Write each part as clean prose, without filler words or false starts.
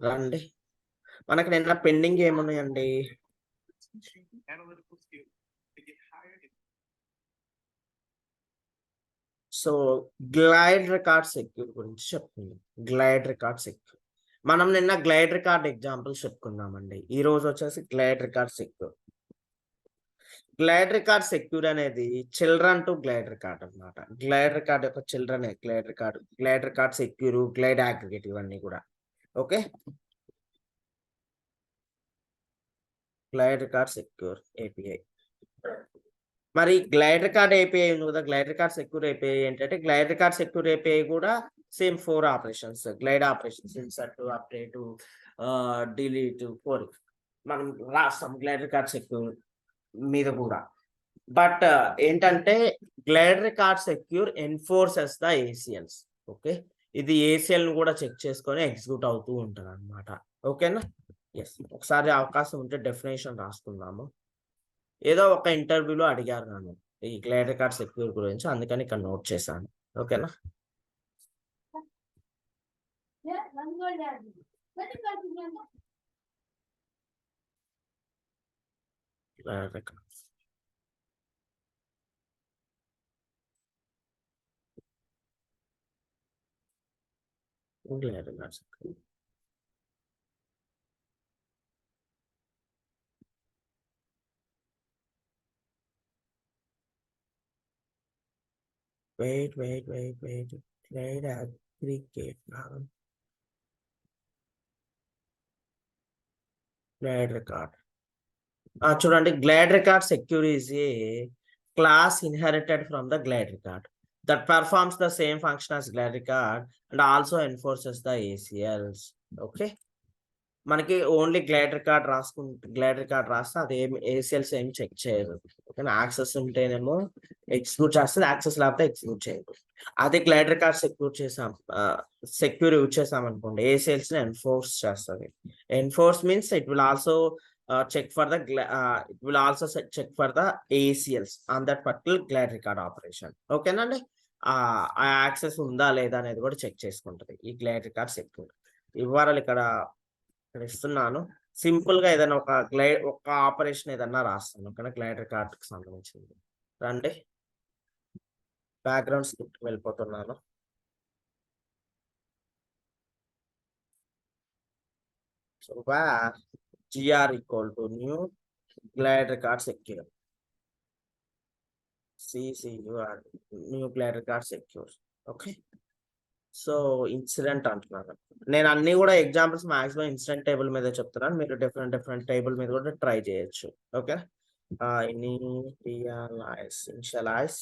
రండి, మనకి నిన్న పెండింగ్ ఏమున్నాయండి? సో గ్లైడ్ రికార్డ్ సెక్యూర్ గురించి చెప్పుకుందాం. గ్లైడ్ రికార్డ్ సెక్యూర్, మనం నిన్న గ్లైడ్ రికార్డ్ ఎగ్జాంపుల్స్ చెప్పుకుందామండి. ఈ రోజు వచ్చేసి glide record secure. Glide record secure అనేది చిల్డ్రన్ టు గ్లైడ్ రికార్డ్ అనమాట. గ్లైడ్ రికార్డ్ యొక్క children glide record secure, glide aggregate ఇవన్నీ కూడా. Okay, glide record secure API. మరి గ్లైడ్ రికార్డ్ ఏపీఐ ఉంది కదా, గ్లైడ్ రికార్డ్ సెక్యూర్ ఏపీఐ ఏంటంటే, గ్లైడ్ రికార్డ్ సెక్యూర్ ఏపీఐ కూడా same 4 operations. Glide operations insert, update, delete, 4 మనం రాస్తాం గ్లైడ్ రికార్డ్ సెక్యూర్ మీద కూడా. బట్ ఏంటంటే glide record secure enforces the ACLs. Okay, ఇది ఏసిఎల్ ను కూడా చెక్ చేసుకొని ఎగ్జిక్యూట్ అవుతూ ఉంటుంది అనమాట. ఓకేనా? ఎస్, ఒకసారి అవకాశం ఉంటే డెఫినేషన్ రాసుకుందాము. ఏదో ఒక ఇంటర్వ్యూలో అడిగారు నన్ను ఈ గ్లైడ్ రికార్డ్ సెక్యూర్ గురించి, అందుకని ఇక్కడ నోట్ చేశాను. ఓకేనా? Glide record secure. Wait. Glide aggregate. Glide record. చూడండి, glide record secure is a class inherited from the glide record that performs the same function as glide record and also enforces the ACLs. Okay, మనకి only glide record రాస్తే అది ఏం ACLs ఏం check చేయదు. ఓకేనా? Access ఉంటేనేమో execute చేస్తుంది, access లేకపోతే ఎగ్జిక్యూట్ చేయదు. అదే గ్లైడ్ రికార్డ్ సెక్యూర్ యూజ్ చేసాం అనుకోండి, ఏసీఎల్స్ ని ఎన్ఫోర్స్ చేస్తుంది. Enforce means it will also check for the ACLs on that particular glide record operation. ఓకేనండి, ఆ యాక్సెస్ ఉందా లేదా అనేది కూడా చెక్ చేసుకుంటది ఈ గ్లైడ్ రికార్డ్ సెక్యూర్. ఇవ్వాలి ఇక్కడ ఇస్తున్నాను. సింపుల్ గా ఏదైనా ఒక ఆపరేషన్ ఏదన్నా రాస్తాను. ఓకేనా? గ్లైడ్ రికార్డ్ కి సంబంధించింది. రండి, బ్యాక్గ్రౌండ్ స్క్రిప్ట్ వెళ్ళిపోతున్నాను. So gr equal to new glide record secure, CCUR, new glide record secure. Okay, so incident అంటున్నాను. నేను అన్ని కూడా ఎగ్జాంపుల్స్ మాక్సిమం ఇన్సిడెంట్ టేబుల్ మీద చెప్తున్నాను. మీరు డిఫరెంట్ టేబుల్ మీద కూడా ట్రై చేయొచ్చు. Okay, initialise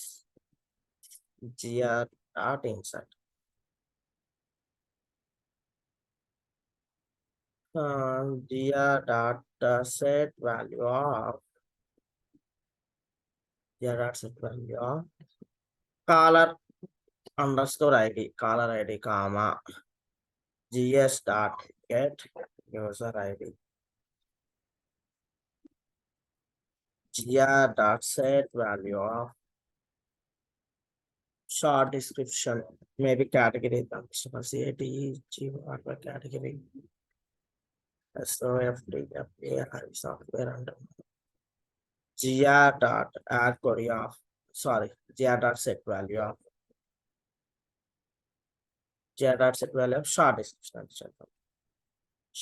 gr dot insert, gr dot set value of caller underscore id, comma gs dot get user id, gr dot set value of short description, maybe category, category, software under gr dot add query of gr dot set value of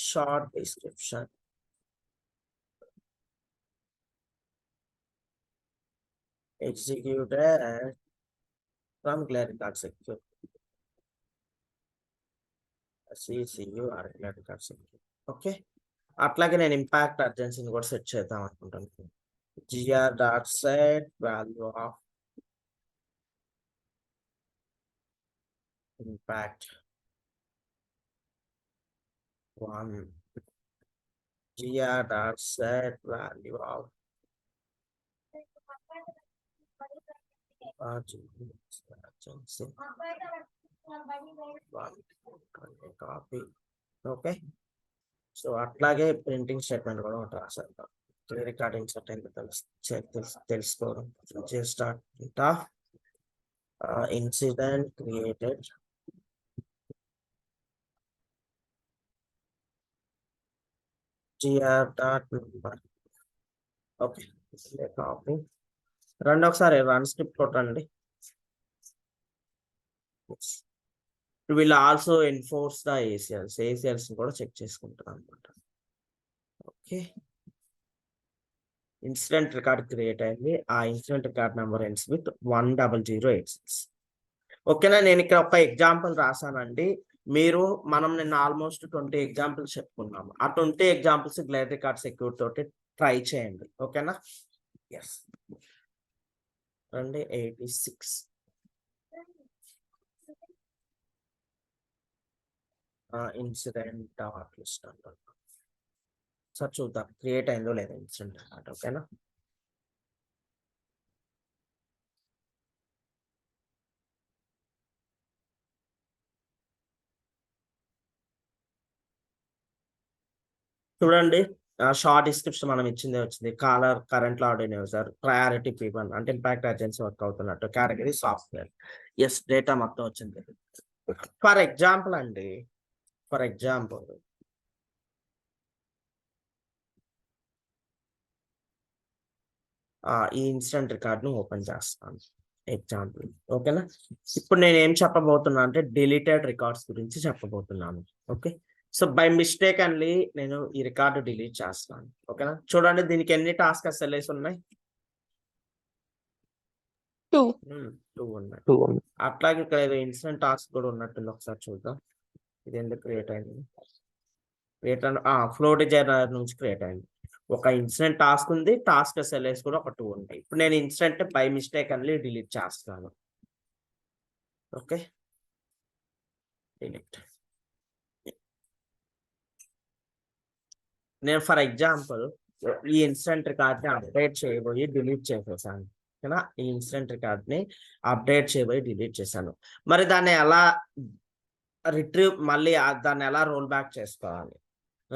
short description executed from glide record secure, CCUR glide record secure. Okay, అట్లాగే నేను impact అర్జెన్సీని కూడా set చేద్దాం అనుకుంటాను. gr dot set value of impact 1, gr dot set value of copy. Okay, so అట్లాగే printing statement కూడా ఉంటుంది అసలు. Recording set అయింది తెలుసుకోవడం. incident created gr dot number. Okay, copy రండి ఒకసారి రన్ స్క్రిప్ట్ కొట్టండి. Will also enforce the ACLs కూడా చెక్ చేసుకుంటారు అనమాట. ఓకే, ఇన్సిడెంట్ రికార్డ్ క్రియేట్ అయింది. ఆ incident record number ends with 10086. ఓకేనా, నేను ఇక్కడ ఒక ఎగ్జాంపుల్ రాసానండి. మనం నిన్న ఆల్మోస్ట్ 20 ఎగ్జాంపుల్స్ చెప్పుకున్నాము. ఆ 20 ఎగ్జాంపుల్స్ గ్లైడ్ రికార్డ్ సెక్యూర్ తోటి ట్రై చేయండి. ఓకేనా, ఎస్ రండి 86. ఇన్సిడెంట్ లిస్ట్ అంటారు. సార్ చూద్దాం క్రియేట్ అయిందో లేదో ఇన్సిడెంట్ రికార్డ్. ఓకేనా, చూడండి షార్ట్ డిస్క్రిప్షన్ మనం ఇచ్చిందే వచ్చింది. Caller, current logged user, priority P1 అంటే ఇంపాక్ట్ అర్జెన్సీ వర్క్ అవుతున్నట్టు, కేటగిరీ సాఫ్ట్వేర్, ఎస్ డేటా మొత్తం వచ్చింది. ఫర్ ఎగ్జాంపుల్ అండి, ఫర్ ఎగ్జాంపుల్ ఈ ఇన్సిడెంట్ రికార్డ్ ను ఓపెన్ చేస్తాను ఎగ్జాంపుల్. ఓకేనా, ఇప్పుడు నేను ఏం చెప్పబోతున్నా అంటే డిలీటెడ్ రికార్డ్స్ గురించి చెప్పబోతున్నాను. ఓకే, సో బై మిస్టేక్ అండి నేను ఈ రికార్డు డిలీట్ చేస్తాను. ఓకేనా, చూడండి దీనికి ఎన్ని టాస్క్ ఎస్ఎల్ఏస్ ఉన్నాయి? 2 ఉన్నాయి. 2 ఉంది. అట్లాగే ఇక్కడ ఏదో ఇన్సిడెంట్ టాస్క్ కూడా ఉన్నట్టుంది, ఒకసారి చూద్దాం. ఇది ఎందుకు క్రియేట్ అయింది? క్రియేట్ ఫ్లో డిజైనర్ నుంచి క్రియేట్ అయింది. ఒక ఇన్సిడెంట్ టాస్క్ ఉంది, టాస్క్ ఎస్ఎల్ఏస్ కూడా ఒక 2 ఉంటాయి. ఇప్పుడు నేను ఇన్సిడెంట్ బై మిస్టేక్ అని డిలీట్ చేస్తాను. Okay, delete. నేను ఫర్ ఎగ్జాంపుల్ ఈ ఇన్సిడెంట్ రికార్డ్ ని అప్డేట్ చేయబోయి డిలీట్ చేసేసాను. ఓకేనా, ఈ ఇన్సిడెంట్ రికార్డ్ ని అప్డేట్ చేయబోయి డిలీట్ చేశాను. మరి దాన్ని ఎలా రిట్రీవ్, మళ్ళీ దాన్ని ఎలా రోల్ బ్యాక్ చేసుకోవాలి?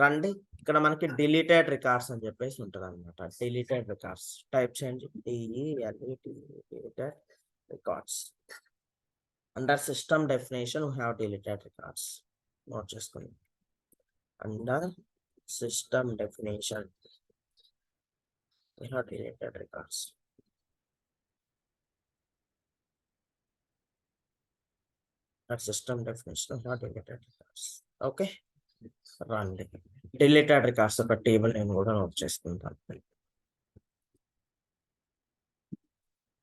రండి, ఇక్కడ మనకి డిలీటెడ్ రికార్డ్స్ అని చెప్పేసి ఉంటుంది అనమాట. డిలీటెడ్ రికార్డ్స్ టైప్ చేయండి, deleted records. Under system definition we have deleted records. Note చేసుకోండి, under system definition we have deleted records. System definition we have deleted records. Okay, రండి డిలీటెడ్ రికార్డ్స్ ఒక table నేను కూడా నోట్ చేసుకుంటాను.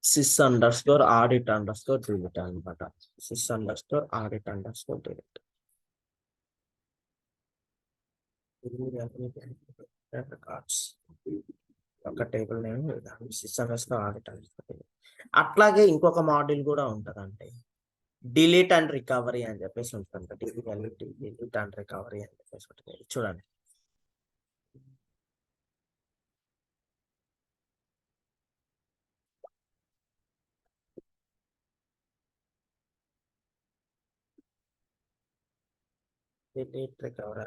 sys_audit_delete అనమాట. sys_audit_delete records ఒక table నేను sys_audit. అట్లాగే ఇంకొక మాడ్యూల్ కూడా ఉంటదండి, డిలీట్ అండ్ రికవరీ అని చెప్పేసి ఉంటుంది. డిలీట్ అండ్ రికవరీ అని చెప్పేసి ఉంటుంది. చూడండి, డిలీట్ రికవరీ.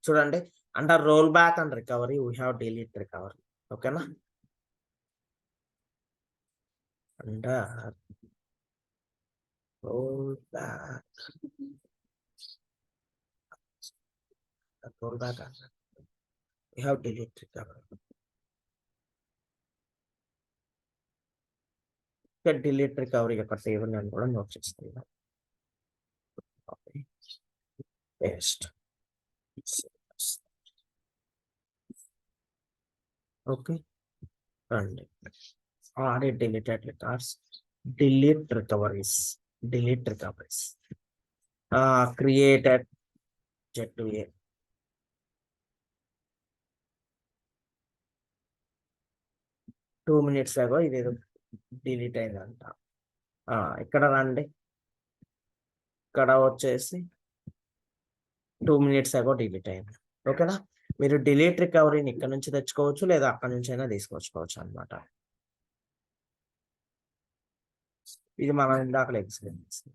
చూడండి, under roll back and recovery we have delete recovery. ఓకేనా, under roll back we have delete recovery. Delete recovery యొక్క టేబుల్ నేను కూడా నోట్ చేస్తున్నాను. పేస్ట్. ఓకే, రండి audit deleted records, delete recoveries created Z2A. 2 minutes ago ఇది delete అయిందంట. ఇక్కడ రండి, ఇక్కడ వచ్చేసి 2 minutes ago డిలీట్ అయింది. ఓకేనా, మీరు డిలీట్ రికవరీని ఇక్కడ నుంచి తెచ్చుకోవచ్చు, లేదా అక్కడ నుంచి అయినా తీసుకొచ్చుకోవచ్చు అనమాట. ఇది మనం ఇందాక ఎక్స్ప్లెయిన్ చేస్తాం.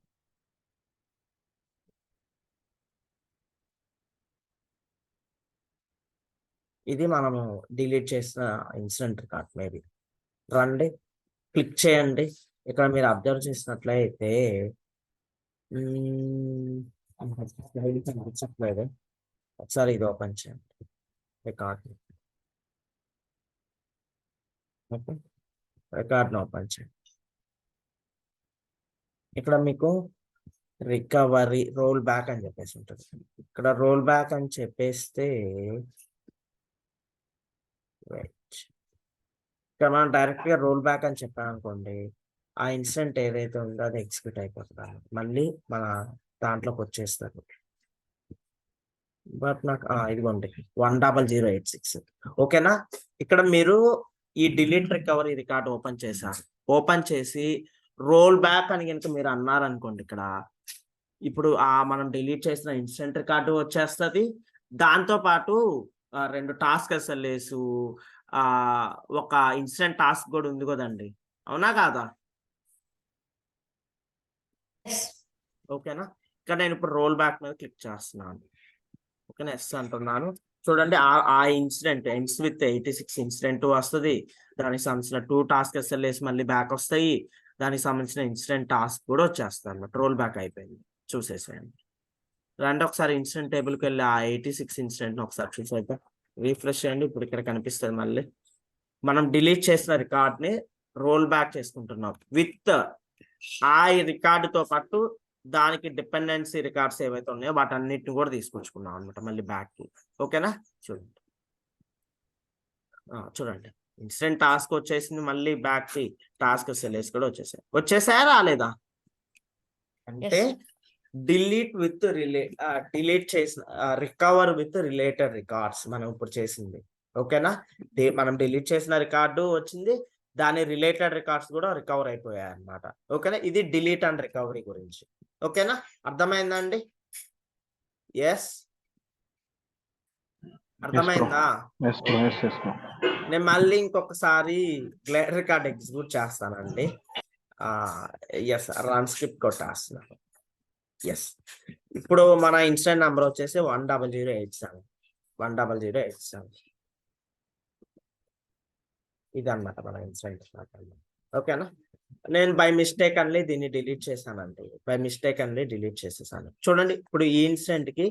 ఇది మనము డిలీట్ చేసిన ఇన్సిడెంట్ రికార్డ్. మేబీ రండి క్లిక్ చేయండి. ఇక్కడ మీరు అబ్జర్వ్ చేసినట్లయితే కనిపించట్లేదు. ఒకసారి ఇది ఓపెన్ చేయండి రికార్డ్. ఓకే, రికార్డ్ని ఓపెన్ చేయండి. ఇక్కడ మీకు రికవరీ రోల్ బ్యాక్ అని చెప్పేసి ఉంటుంది. ఇక్కడ రోల్ బ్యాక్ అని చెప్పేస్తే ఇక్కడ మనం డైరెక్ట్ గా రోల్ బ్యాక్ అని చెప్పామనుకోండి, ఆ ఇన్సిడెంట్ ఏదైతే ఉందో అది ఎగ్జిక్యూట్ అయిపోతుంది, మళ్ళీ మన దాంట్లోకి వచ్చేస్తారు. బట్ నాకు ఇదిగోండి 10086. ఓకేనా. ఇక్కడ మీరు ఈ డిలీట్ రికవరీ రికార్డ్ ఓపెన్ చేశారు. ఓపెన్ చేసి రోల్ బ్యాక్ అని కనుక మీరు అన్నారనుకోండి, ఇక్కడ ఇప్పుడు మనం డిలీట్ చేసిన ఇన్సిడెంట్ రికార్డు వచ్చేస్తుంది. దాంతో పాటు 2 టాస్క్ ఎస్ఎల్ఏస్, ఒక ఇన్సిడెంట్ టాస్క్ కూడా ఉంది కదండి, అవునా కాదా? ఓకేనా. ఇక్కడ నేను ఇప్పుడు రోల్ బ్యాక్ మీద క్లిక్ చేస్తున్నాను. ఓకేనా, ఎస్ అంటున్నాను. చూడండి, ఆ ఇన్సిడెంట్ ఎండ్స్ విత్ 86 ఇన్సిడెంట్ వస్తుంది. దానికి సంబంధించిన 2 టాస్క్ ఎస్ఎల్ఏస్ మళ్ళీ బ్యాక్ వస్తాయి. దానికి సంబంధించిన ఇన్సిడెంట్ టాస్క్ కూడా వచ్చేస్తాయి అన్నమాట. రోల్ బ్యాక్ అయిపోయింది, చూసేసేయండి. రండి ఒకసారి ఇన్సిడెంట్ టేబుల్కి వెళ్ళి ఆ 86 ఇన్సిడెంట్ ఒకసారి చూసేద్దాం. రీఫ్రెష్ చేయండి. ఇప్పుడు ఇక్కడ కనిపిస్తుంది. మళ్ళీ మనం డిలీట్ చేసిన రికార్డ్ ని రోల్ బ్యాక్ చేసుకుంటున్నాం విత్ ఆ రికార్డుతో పాటు దానికి డిపెండెన్సీ రికార్డ్స్ ఏవైతే ఉన్నాయో వాటన్నిటిని కూడా తీసుకొచ్చుకున్నాం అనమాట మళ్ళీ బ్యాక్ కి. ఓకేనా, చూడండి. చూడండి, ఇన్సిడెంట్ టాస్క్ వచ్చేసింది. మళ్ళీ బ్యాక్ కి టాస్క్ సెలెస్ కూడా వచ్చేసాయా రాలేదా అంటే డిలీట్ విత్ డిలీట్ చేసిన రికవర్ విత్ రిలేటెడ్ రికార్డ్స్ మనం ఇప్పుడు చేసింది. ఓకేనా, మనం డిలీట్ చేసిన రికార్డు వచ్చింది, దాని రిలేటెడ్ రికార్డ్స్ కూడా రికవర్ అయిపోయాయి అన్నమాట. ఓకేనా, ఇది డిలీట్ అండ్ రికవరీ గురించి. ఓకేనా, అర్థమైందండి? ఎస్, అర్థమైందా? నేను మళ్ళీ ఇంకొకసారి గ్లైడ్ రికార్డ్ ఎగ్జిక్యూట్ చేస్తానండి. ఎస్, రన్ స్క్రిప్ట్ కొట్టేస్తున్నాను. ఎస్, ఇప్పుడు మన ఇన్సిడెంట్ నెంబర్ వచ్చేసి 10087. 10087 ఇది అన్నమాట మన ఇన్సిడెంట్. ఓకేనా, నేను బై మిస్టేక్ అన్ని దీన్ని డిలీట్ చేశానండి. బై మిస్టేక్ అన్ని డిలీట్ చేసేసాను. చూడండి, ఇప్పుడు ఈ ఇన్సిడెంట్ కి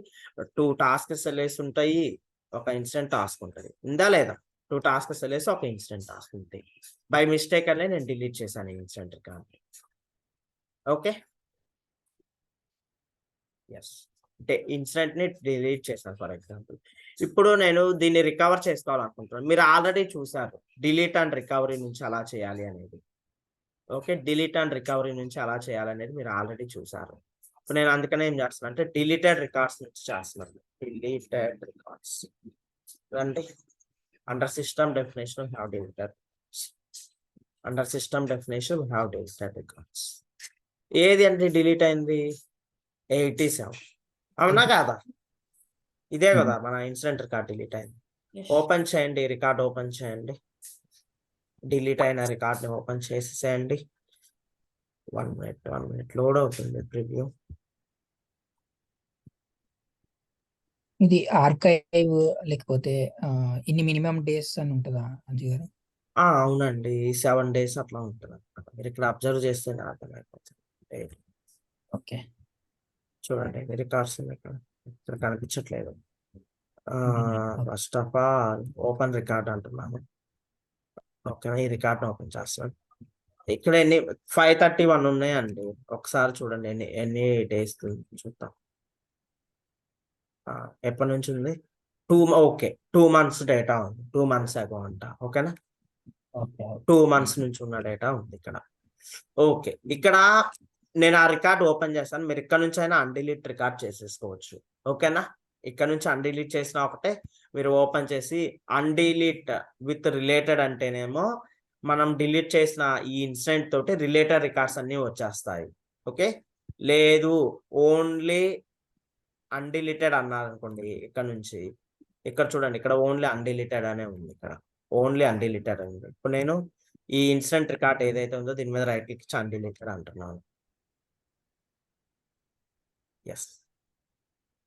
2 టాస్క్స్ వేసి ఉంటాయి, ఒక ఇన్సిడెంట్ టాస్క్ ఉంటుంది, ఉందా లేదా? 2 టాస్క్స్ వేసి ఒక ఇన్సిడెంట్ టాస్క్ ఉంటాయి. బై మిస్టేక్ అనే నేను డిలీట్ చేశాను ఈ ఇన్సిడెంట్ రికార్డ్. ఓకే, ఎస్, అంటే ఇన్సిడెంట్ ని డిలీట్ చేశాను ఫర్ ఎగ్జాంపుల్. ఇప్పుడు నేను దీన్ని రికవర్ చేసుకోవాలనుకుంటున్నాను. మీరు ఆల్రెడీ చూసారు డిలీట్ అండ్ రికవరీ నుంచి అలా చేయాలి అనేది. ఓకే, డిలీట్ అండ్ రికవరీ నుంచి అలా చేయాలనేది మీరు ఆల్రెడీ చూసారు. ఇప్పుడు నేను అందుకనే ఏం చేస్తున్నాను అంటే డిలీటెడ్ రికార్డ్స్ నుంచి చేస్తున్నాను. డిలీటెడ్ రికార్డ్స్ అంటే under system definition have deleted. Under system definition have deleted records. ఏది అంటే డిలీట్ అయింది? 87. అవునా కాదా? ఇదే కదా మన ఇన్సిడెంట్ రికార్డ్ డిలీట్ అయింది. ఓపెన్ చేయండి, రికార్డ్ ఓపెన్ చేయండి. డిలీట్ అయిన రికార్డ్ ని ఓపెన్ చేసేసేయండి. 1 మినిట్ లోడ్ అవుతుంది ప్రివ్యూ. ఇది ఆర్కైవ్ లేకపోతే ఇన్ని మినిమం డేస్ అని ఉంటుందా అంజీ గారు? అవునండి, 7 days అట్లా ఉంటుంది అనమాట. మీరు ఇక్కడ అబ్జర్వ్ చేస్తేనే అర్థమైపోతుంది. ఓకే, చూడండి రికార్డ్స్ ఇక్కడ కనిపించట్లేదు. First of all open record అంటున్నాను. ఓకే, ఈ రికార్డ్ ఓపెన్ చేస్తాను. ఇక్కడ 531 ఉన్నాయండి. ఒకసారి చూడండి ఎన్ని డేస్ చూద్దాం. ఎప్పటి నుంచి ఉంది? 2 months డేటా ఉంది. 2 months అగో అంట. ఓకేనా, 2 months నుంచి ఉన్న డేటా ఉంది ఇక్కడ. ఓకే, ఇక్కడ నేను ఆ రికార్డ్ ఓపెన్ చేస్తాను. మీరు ఇక్కడ నుంచి అయినా అన్డిలీట్ రికార్డ్ చేసేసుకోవచ్చు. ఓకేనా, ఇక్కడ నుంచి అన్డిలీట్ చేసిన ఒకటే, మీరు ఓపెన్ చేసి అన్డిలీట్ విత్ రిలేటెడ్ అంటేనేమో మనం డిలీట్ చేసిన ఈ ఇన్సిడెంట్ తోటి రిలేటెడ్ రికార్డ్స్ అన్ని వచ్చేస్తాయి. ఓకే, లేదు ఓన్లీ అన్డిలీటెడ్ అన్నారు అనుకోండి, ఇక్కడ నుంచి ఇక్కడ చూడండి, ఇక్కడ ఓన్లీ అన్డిలీటెడ్ అనే ఉంది. ఇక్కడ ఓన్లీ అన్డిలీటెడ్ ఉంది. ఇప్పుడు నేను ఈ ఇన్సిడెంట్ రికార్డ్ ఏదైతే ఉందో దీని మీద రైట్ క్లిక్ ఇచ్చి అన్డిలీటెడ్ అంటున్నాను. ఎస్,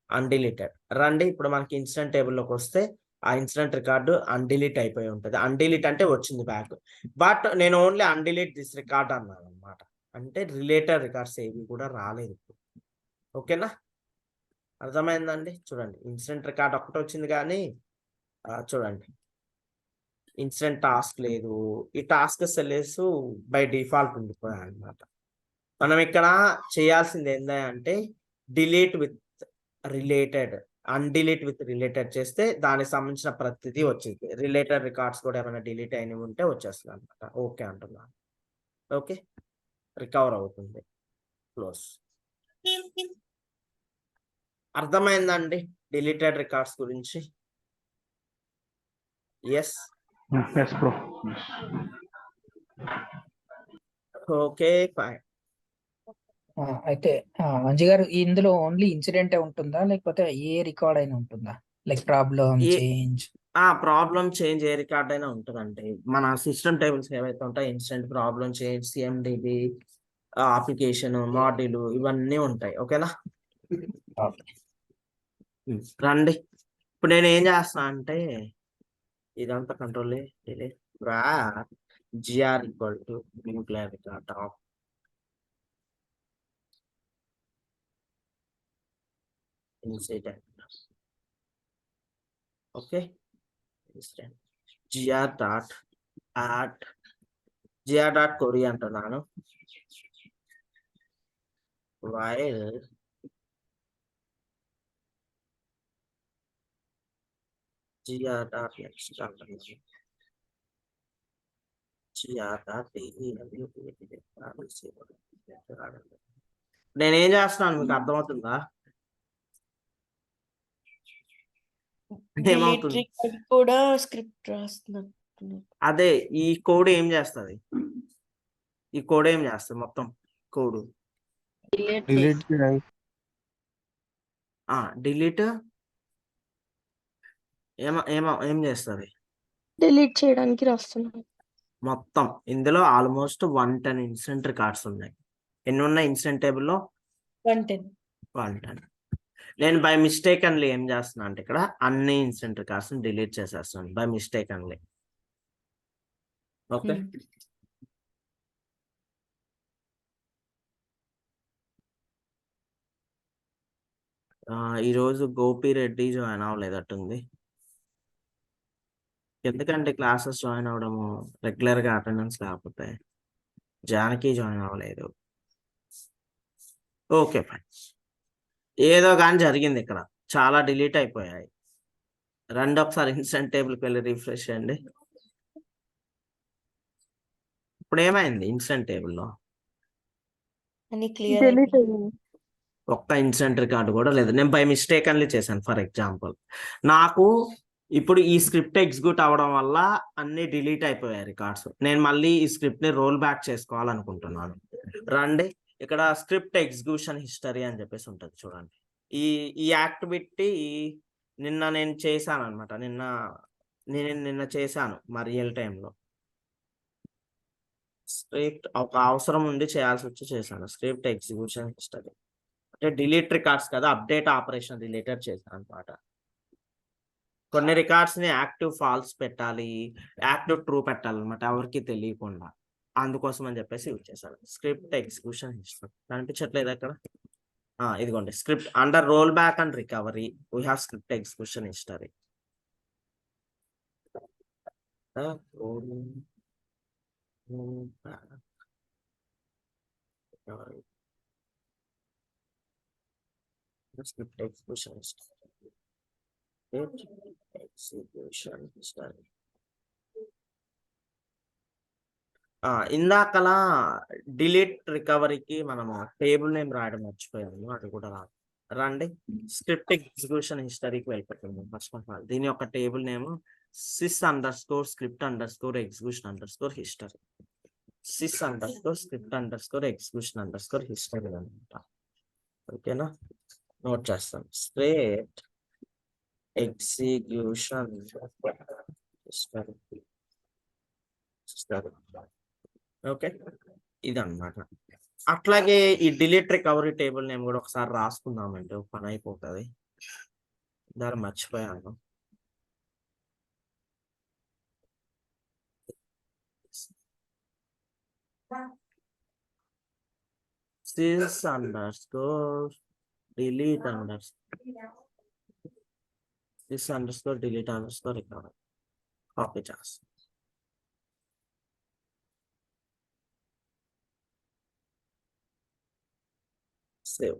అన్డిలీటెడ్. రండి ఇప్పుడు మనకి ఇన్సిడెంట్ టేబుల్లోకి వస్తే ఆ ఇన్సిడెంట్ రికార్డు అన్డిలీట్ అయిపోయి ఉంటుంది. అన్డిలీట్ అంటే వచ్చింది బ్యాక్, బట్ నేను ఓన్లీ అన్డిలీట్ దిస్ రికార్డ్ అన్నాను అనమాట. అంటే రిలేటెడ్ రికార్డ్స్ ఏవి కూడా రాలేదు. ఓకేనా, అర్థమైందండి? చూడండి, ఇన్సిడెంట్ రికార్డ్ ఒకటి వచ్చింది కానీ చూడండి ఇన్సిడెంట్ టాస్క్ లేదు. ఈ టాస్క్ సెలెస్ బై డిఫాల్ట్ ఉండిపోయాయి అనమాట. మనం ఇక్కడ చేయాల్సింది ఏంటంటే delete with related, undelete with related చేస్తే దానికి సంబంధించిన ప్రతిదీ వచ్చింది. రిలేటెడ్ రికార్డ్స్ కూడా ఏమైనా డిలీట్ అయినవి ఉంటే వచ్చేస్తుంది అనమాట. ఓకే అంటున్నాను. ఓకే, రికవర్ అవుతుంది. క్లోజ్. అర్థమైందండి డిలీటెడ్ రికార్డ్స్ గురించి? Yes. Yes, bro. Okay fine. అయితే మంజు గారు ఇందులో ఓన్లీ ఇన్సిడెంటే ఉంటుందా లేకపోతే ఏ రికార్డ్ అయినా ఉంటుందా? Like problem change. Problem change ఏ రికార్డ్ అయినా ఉంటుందండి. మన సిస్టమ్ టేబుల్స్ ఏవైతే ఉంటాయి, incident, problem change, CMDB, application, module, ఇవన్నీ ఉంటాయి. ఓకేనా, రండి. ఇప్పుడు నేను ఏం చేస్తున్నా అంటే ఇదంతా control GR equal to nuclear record of incident. Okay, incident GR dot add GR dot query అంటున్నాను. వైల్ జిఆర్ డాట్ నెక్స్ట్ అంటున్నాను. నేనేం చేస్తున్నాను మీకు అర్థమవుతుందా? ఏమవుతుంది? కూడా స్క్రిప్ట్ రాస్తున్నట్టు. అదే, ఈ కోడ్ ఏం చేస్తుంది? ఈ కోడ్ ఏం చేస్తుంది? మొత్తం కోడ్ Delete డిలీట్ ఏం చేస్తుంది? డిలీట్ చేయడానికి రాస్తున్నాను. మొత్తం ఇందులో ఆల్మోస్ట్ 110 ఇన్సిడెంట్ రికార్డ్స్ ఉన్నాయి. ఎన్ని ఉన్నాయి ఇన్సిడెంట్ టేబుల్లో? 110. 110. నేను బై మిస్టేక్ అన్లీ ఏం చేస్తున్నా అంటే ఇక్కడ అన్ని ఇన్సిడెంట్ రికార్డ్స్ డిలీట్ చేసేస్తున్నాను బై మిస్టేక్ అన్లీ. ఓకే, ఈరోజు గోపిరెడ్డి జాయిన్ అవ్వలేదట్టుంది. ఎందుకంటే క్లాసెస్ జాయిన్ అవ్వడము రెగ్యులర్గా అటెండెన్స్ లేకపోతే. జానకి జాయిన్ అవ్వలేదు. ఓకే ఫైన్, ఏదో కానీ జరిగింది ఇక్కడ. చాలా డిలీట్ అయిపోయాయి. రండి ఒకసారి ఇన్సిడెంట్ టేబుల్కి వెళ్ళి రిఫ్రెష్ చేయండి. ఇప్పుడు ఏమైంది ఇన్సిడెంట్ టేబుల్లో? అని క్లియర్ ఒక్క ఇన్సిడెంట్ రికార్డు కూడా లేదు. నేను బై మిస్టేక్ అన్లీ చేశాను. ఫర్ ఎగ్జాంపుల్, నాకు ఇప్పుడు ఈ స్క్రిప్ట్ ఎగ్జిక్యూట్ అవ్వడం వల్ల అన్ని డిలీట్ అయిపోయాయి రికార్డ్స్. నేను మళ్ళీ ఈ స్క్రిప్ట్ ని రోల్ బ్యాక్ చేసుకోవాలనుకుంటున్నాను. రండి, ఇక్కడ స్క్రిప్ట్ ఎగ్జిక్యూషన్ హిస్టరీ అని చెప్పేసి ఉంటుంది చూడండి. ఈ యాక్టివిటీ నిన్న నేను చేశాను అనమాట. నిన్న చేశాను మా రియల్ టైంలో. స్క్రిప్ట్ ఒక అవసరం ఉండి చేయాల్సి వచ్చి చేశాను. స్క్రిప్ట్ ఎగ్జిక్యూషన్ హిస్టరీ అంటే డిలీట్ రికార్డ్స్ కదా, అప్డేట్ ఆపరేషన్ రిలేటెడ్ చేశాను అనమాట. కొన్ని రికార్డ్స్ ని యాక్టివ్ ఫాల్స్ పెట్టాలి, యాక్టివ్ ట్రూ పెట్టాలి అనమాట, ఎవరికి తెలియకుండా. అందుకోసం అని చెప్పేసి యూజ్ చేశాను. స్క్రిప్ట్ ఎగ్జిక్యూషన్ హిస్టరీ కనిపించట్లేదు అక్కడ. ఇదిగోండి, script under roll back and recovery we have script execution history. Script execution history, execution history. ఇందాకలా డిలీట్ రికవరీకి మనము టేబుల్ నేమ్ రాయడం మర్చిపోయాము, అది కూడా రండి. స్క్రిప్ట్ ఎగ్జిక్యూషన్ హిస్టరీకి వెళ్ళిపోతుంది. ఫస్ట్ ఆఫ్ ఆల్ దీని యొక్క టేబుల్ నేమ్ sys_script_execution_history. sys_script_execution_history అనమాట. ఓకేనా, నోట్ చేస్తాను. Script execution history. ఓకే, ఇదన్నమాట. అట్లాగే ఈ డిలీట్ రికవరీ టేబుల్ నేమ్ కూడా ఒకసారి రాసుకుందామంటే పని అయిపోతుంది. దాన్ని మర్చిపోయాను. sys underscore delete underscore delete underscore record copy చేస్తాం. సేవ్.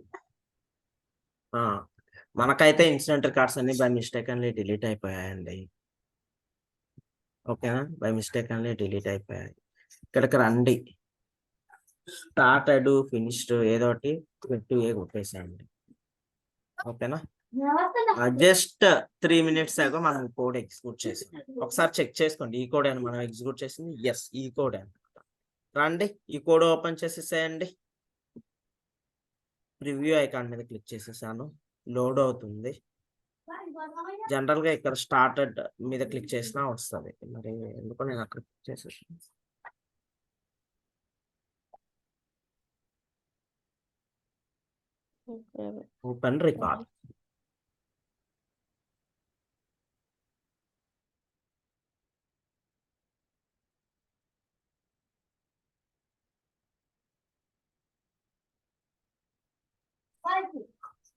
మనకైతే ఇన్సిడెంట్ రికార్డ్స్ అన్ని బై మిస్టేక్ అని డిలీట్ అయిపోయాయండి. ఓకేనా, బై మిస్టేక్ అని డిలీట్ అయిపోయాయి. ఇక్కడికి రండి, స్టార్టెడ్ ఫినిష్డ్ ఏదో ఒకటి 2A కొట్టేసేయండి. ఓకేనా, జస్ట్ 3 minutes అగో మనం కోడ్ ఎగ్జిక్యూట్ చేసాం. ఒకసారి చెక్ చేసుకోండి, ఈ కోడ్ అని మనం ఎగ్జిక్యూట్ చేసింది. ఎస్, ఈ కోడ్ అని. రండి, ఈ కోడ్ ఓపెన్ చేసేసేయండి. ప్రివ్యూ ఐకాన్ మీద క్లిక్ చేసేసాను, లోడ్ అవుతుంది. జనరల్ గా ఇక్కడ స్టార్టెడ్ మీద క్లిక్ చేసినా వస్తుంది, మరి ఎందుకో నేను అక్కడ క్లిక్ చేసేసాను. Open record.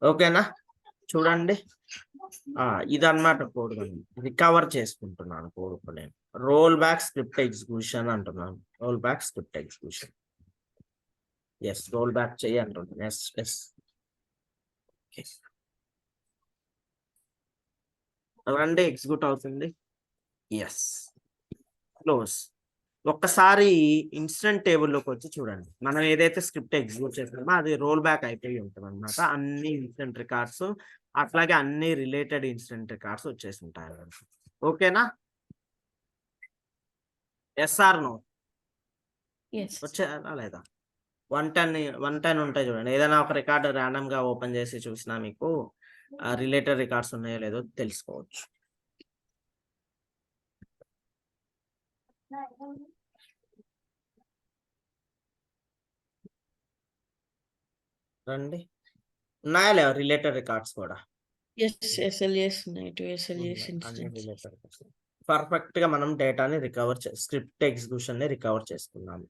ఓకేనా, చూడండి. ఇదన్నమాట కోడ్. రికవర్ చేసుకుంటున్నాను కోడ్. ఇప్పుడు నేను రోల్ బ్యాక్ స్క్రిప్ట్ ఎగ్జిక్యూషన్ అంటున్నాను. Roll back script execution. Yes, roll back చెయ్యి అంటున్నాను. Yes yes. రండి, ఎగ్జిక్యూట్ అవుతుంది. Yes, close. ఒక్కసారి ఇన్సిడెంట్ టేబుల్లోకి వచ్చి చూడండి, మనం ఏదైతే స్క్రిప్ట్ ఎగ్జిక్యూట్ చేసామో అది రోల్ బ్యాక్ అయిపోయి ఉంటుంది అనమాట. అన్ని ఇన్సిడెంట్ రికార్డ్స్, అట్లాగే అన్ని రిలేటెడ్ ఇన్సిడెంట్ రికార్డ్స్ వచ్చేసి ఉంటాయి. ఓకేనా, ఎస్ఆర్ నో వచ్చేదా లేదా? 110 ఉంటాయి చూడండి. ఏదైనా ఒక రికార్డు ర్యాండమ్ గా ఓపెన్ చేసి చూసినా మీకు రిలేటెడ్ రికార్డ్స్ ఉన్నాయో లేదో తెలుసుకోవచ్చు. రండి, ఉన్నాయా లేవా రిలేటెడ్ రికార్డ్స్ కూడా? పర్ఫెక్ట్ గా మనం డేటాని రికవర్ స్క్రిప్ట్ ఎగ్జిక్యూషన్ ని రికవర్ చేసుకున్నాము.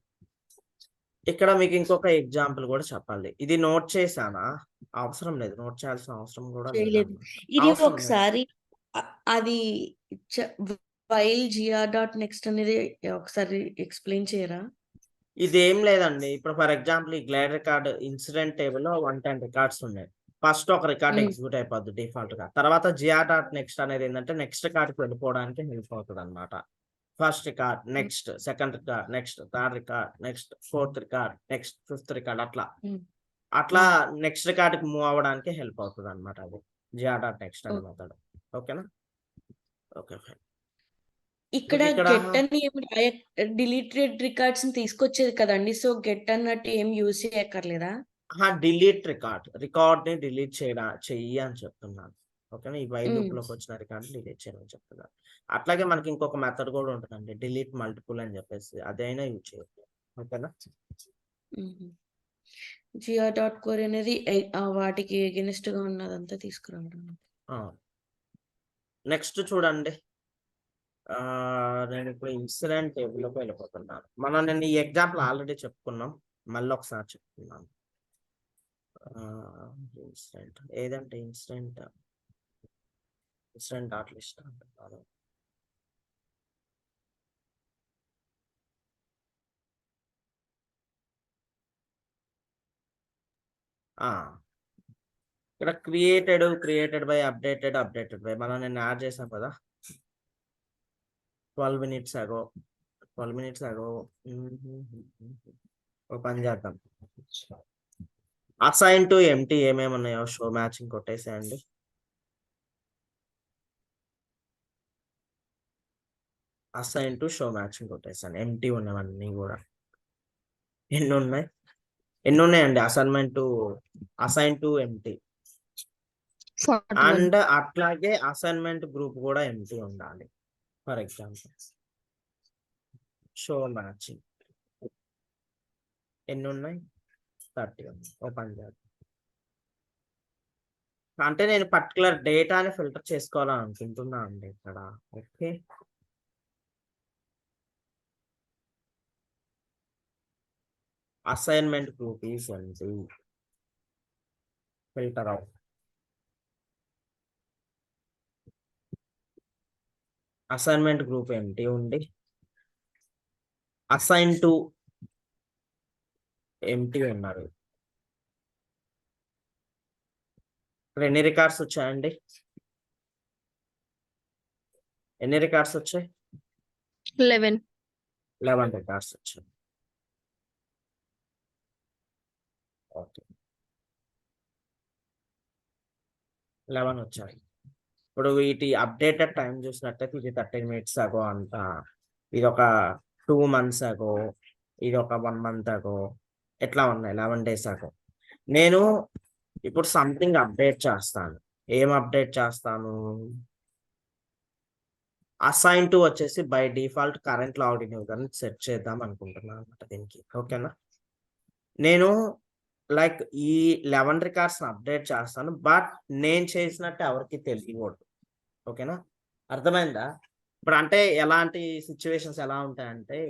ఇక్కడ మీకు ఇంకొక ఎగ్జాంపుల్ కూడా చెప్పాలి. ఇది నోట్ చేశానా? అవసరం లేదు, నోట్ చేయాల్సిన అవసరం కూడా లేదు. ఇది ఒకసారి అది వైల్ gr.next అనేది ఒకసారి ఎక్స్ప్లెయిన్ చేయరా? ఇది ఏం లేదండి. ఇప్పుడు ఫర్ ఎగ్జాంపుల్ ఈ గ్లైడ్ రికార్డ్ ఇన్సిడెంట్ టేబుల్ లో 110 రికార్డ్స్ ఉన్నాయి. ఫస్ట్ ఒక రికార్డ్ ఎగ్జిక్యూట్ అయిపోద్ది డిఫాల్ట్ గా. తర్వాత gr.next అనేది ఏంటంటే నెక్స్ట్ రికార్డ్ కి వెళ్ళిపోవడానికి హెల్ప్ అవుతుంది అనమాట. First record, next second record, next third record, next fourth record, next fifth record, అట్లా నెక్స్ట్ రికార్డ్ కి మూవ్ అవ్వడానికి హెల్ప్ అవుతుంది అనమాట. అది gr.next అనే మెథడ్. ఓకేనా, ఓకే ఫైన్. ఇక్కడ గెట్ అని డిలీటెడ్ రికార్డ్స్ తీసుకొచ్చేది కదండి, సో గెట్ అన్నట్టు ఏం యూజ్ చేయక్కర్లేదా? డిలీట్ రికార్డ్ ని డిలీట్ చెయ్యి అని చెప్తున్నాను. ఓకేనా, ఈ వైల్ లూప్ లోకి వచ్చిన రికార్డ్ డిలీట్ చేయమని చెప్తున్నాను. అట్లాగే మనకి ఇంకొక మెథడ్ కూడా ఉంటుందండి, డిలీట్ మల్టిపుల్ అని చెప్పేసి, అదైనా యూజ్ చేయొచ్చు. ఓకేనా, gr.core అనేది వాటికి ఎగెనిస్ట్ గా ఉన్నదంతా తీసుకురావడం. నెక్స్ట్ చూడండి, నేను ఇప్పుడు ఇన్సిడెంట్ టేబుల్లోకి వెళ్ళిపోతున్నాను. నేను ఈ ఎగ్జాంపుల్ ఆల్రెడీ చెప్పుకున్నాం, మళ్ళీ ఒకసారి చెప్తున్నాను. ఇన్సిడెంట్ ఏదంటే ఇన్సిడెంట్ డాట్ లిస్ట్ అంటున్నాను. ఇక్కడ క్రియేటెడ్ బై అప్డేటెడ్ బై నేను యాడ్ చేసాం కదా 12 minutes ago. ఒక పని చేద్దాం, అసైన్ టు ఎంటీ ఏమేమి ఉన్నాయో షో మ్యాచింగ్ కొట్టేసేయండి. అసైన్ టు షో మ్యాచింగ్ కొట్టేసాను. ఎంటీ ఉన్నవన్నీ కూడా ఎన్ని ఉన్నాయండి? అసైన్ టు ఎంటీ అండ్ అట్లాగే అసైన్మెంట్ గ్రూప్ కూడా ఎంటీ ఉండాలి. ఫర్ ఎగ్జాంపుల్ షో మ్యాచింగ్ ఎన్ని ఉన్నాయి? 30 ఉంది. ఓపెన్ చేద్దాం. అంటే నేను పర్టికులర్ డేటాని ఫిల్టర్ చేసుకోవాలని అనుకుంటున్నా అండి ఇక్కడ. Okay, assignment group is empty. Filter out. Assignment group empty ఉండి అసైన్ టు ఎంటీ ఉన్నారు. ఇక్కడ ఎన్ని రికార్డ్స్ వచ్చాయండి? ఎన్ని రికార్డ్స్ వచ్చాయి? 11. 11 రికార్డ్స్ వచ్చాయి. ఓకే, 11 వచ్చాయి. ఇప్పుడు వీటి అప్డేటెడ్ టైం చూసినట్టయితే ఇది 13 minutes అగో అంట, ఇది ఒక 2 months అగో, ఇది ఒక 1 month అగో, ఎట్లా ఉన్నాయి 11 days అగో. నేను ఇప్పుడు సంథింగ్ అప్డేట్ చేస్తాను. ఏం అప్డేట్ చేస్తాను? అసైన్ టు వచ్చేసి by default current login user set చేద్దాం అనుకుంటున్నాను అనమాట దీనికి. ఓకేనా, నేను లైక్ ఈ 11 రికార్డ్స్ అప్డేట్ చేస్తాను, బట్ నేను చేసినట్టు ఎవరికి తెలియకూడదు. ఓకేనా, అర్థమైందా? ఇప్పుడు అంటే ఎలాంటి సిచ్యువేషన్స్ ఎలా ఉంటాయంటే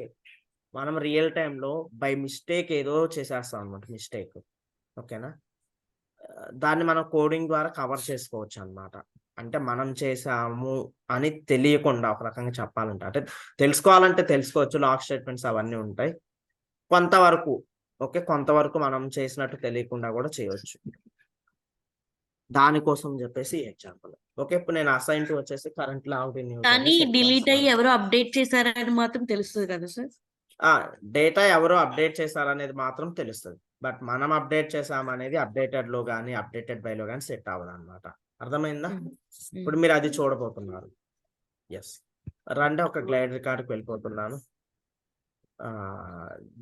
మనం రియల్ టైంలో బై మిస్టేక్ ఏదో చేసేస్తాం అనమాట, మిస్టేక్. ఓకేనా, దాన్ని మనం కోడింగ్ ద్వారా కవర్ చేసుకోవచ్చు అన్నమాట. అంటే మనం చేసాము అని తెలియకుండా ఒక రకంగా చెప్పాలంటే, అంటే తెలుసుకోవాలంటే తెలుసుకోవచ్చు, లాక్ స్టేట్మెంట్స్ అవన్నీ ఉంటాయి కొంతవరకు. ఓకే, కొంతవరకు మనం చేసినట్టు తెలియకుండా కూడా చేయవచ్చు. దానికోసం చెప్పేసి ఎగ్జాంపుల్. ఓకే, ఇప్పుడు నేను అసైన్ టు వచ్చేసి కరెంట్ లాగిన్ కానీ డిలీట్ అయ్యి ఎవరో అప్డేట్ చేశారని మాత్రం తెలుస్తుంది కదా సార్? డేటా ఎవరో అప్డేట్ చేశారనేది మాత్రం తెలుస్తుంది, బట్ మనం అప్డేట్ చేసామనేది అప్డేటెడ్ లో కానీ అప్డేటెడ్ బై లో కానీ సెట్ అవ్వదు అనమాట. అర్థమైందా? ఇప్పుడు మీరు అది చూడబోతున్నారు. ఎస్, రండి ఒక గ్లైడ్ రికార్డ్కి వెళ్ళిపోతున్నాను.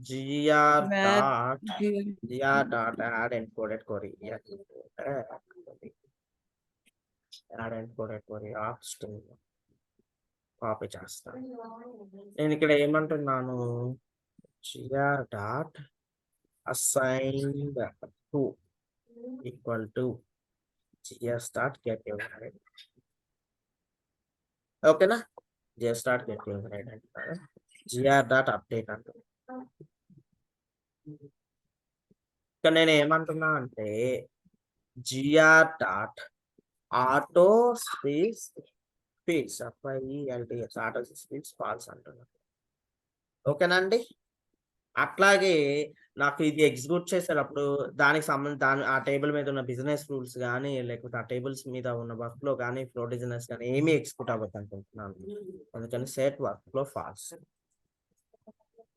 GR dot add encoded query, add encoded query of string copy చేస్తాను. నేను ఇక్కడ ఏమంటున్నాను? GR dot assigned to equal to GR dot get user. ఓకేనా, జిఆర్ డాట్ గెట్ యూజర్ అంటున్నాను, జిఆర్ డాట్ అప్డేట్ అంటున్నాను. ఇక్కడ నేను ఏమంటున్నా అంటే GR dot auto space fields FIELDS auto space false అంటున్నాను. ఓకేనా అండి? అట్లాగే నాకు ఇది ఎగ్జిక్యూట్ చేసేటప్పుడు దానికి సంబంధించి ఆ టేబుల్ మీద ఉన్న బిజినెస్ రూల్స్ కానీ లేకపోతే ఆ టేబుల్స్ మీద ఉన్న వర్క్ ఫ్లో కానీ ఫ్లో డిజైనర్స్ కానీ ఏమీ ఎగ్జిక్యూట్ అవ్వద్దు అనుకుంటున్నాను. అందుకని సెట్ వర్క్ ఫ్లో ఫాల్స్.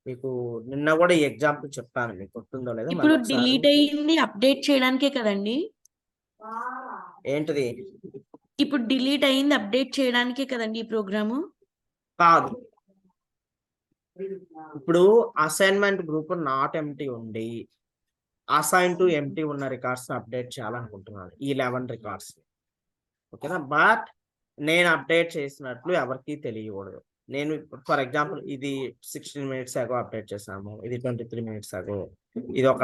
మీకు నిన్న కూడా ఈ ఎగ్జాంపుల్ చెప్పాను, మీకు గుర్తుందో లేదో. ఇప్పుడు డిలీట్ అయ్యింది అప్డేట్ చేయడానికే కదండి? ఏంటిది? ఇప్పుడు డిలీట్ అయ్యింది అప్డేట్ చేయడానికే కదండి ఈ ప్రోగ్రాము? కాదు, ఇప్పుడు అసైన్మెంట్ గ్రూప్ నాట్ ఎంటీ ఉండి అసైన్ టు ఎంటీ ఉన్న రికార్డ్స్ అప్డేట్ చేయాలనుకుంటున్నాను, ఈ 11 రికార్డ్స్. ఓకేనా, బట్ నేను అప్డేట్ చేసినట్లు ఎవరికి తెలియకూడదు. నేను ఫర్ ఎగ్జాంపుల్ ఇది 16 minutes అగో అప్డేట్ చేసాము, ఇది 23 minutes అగో, ఇది ఒక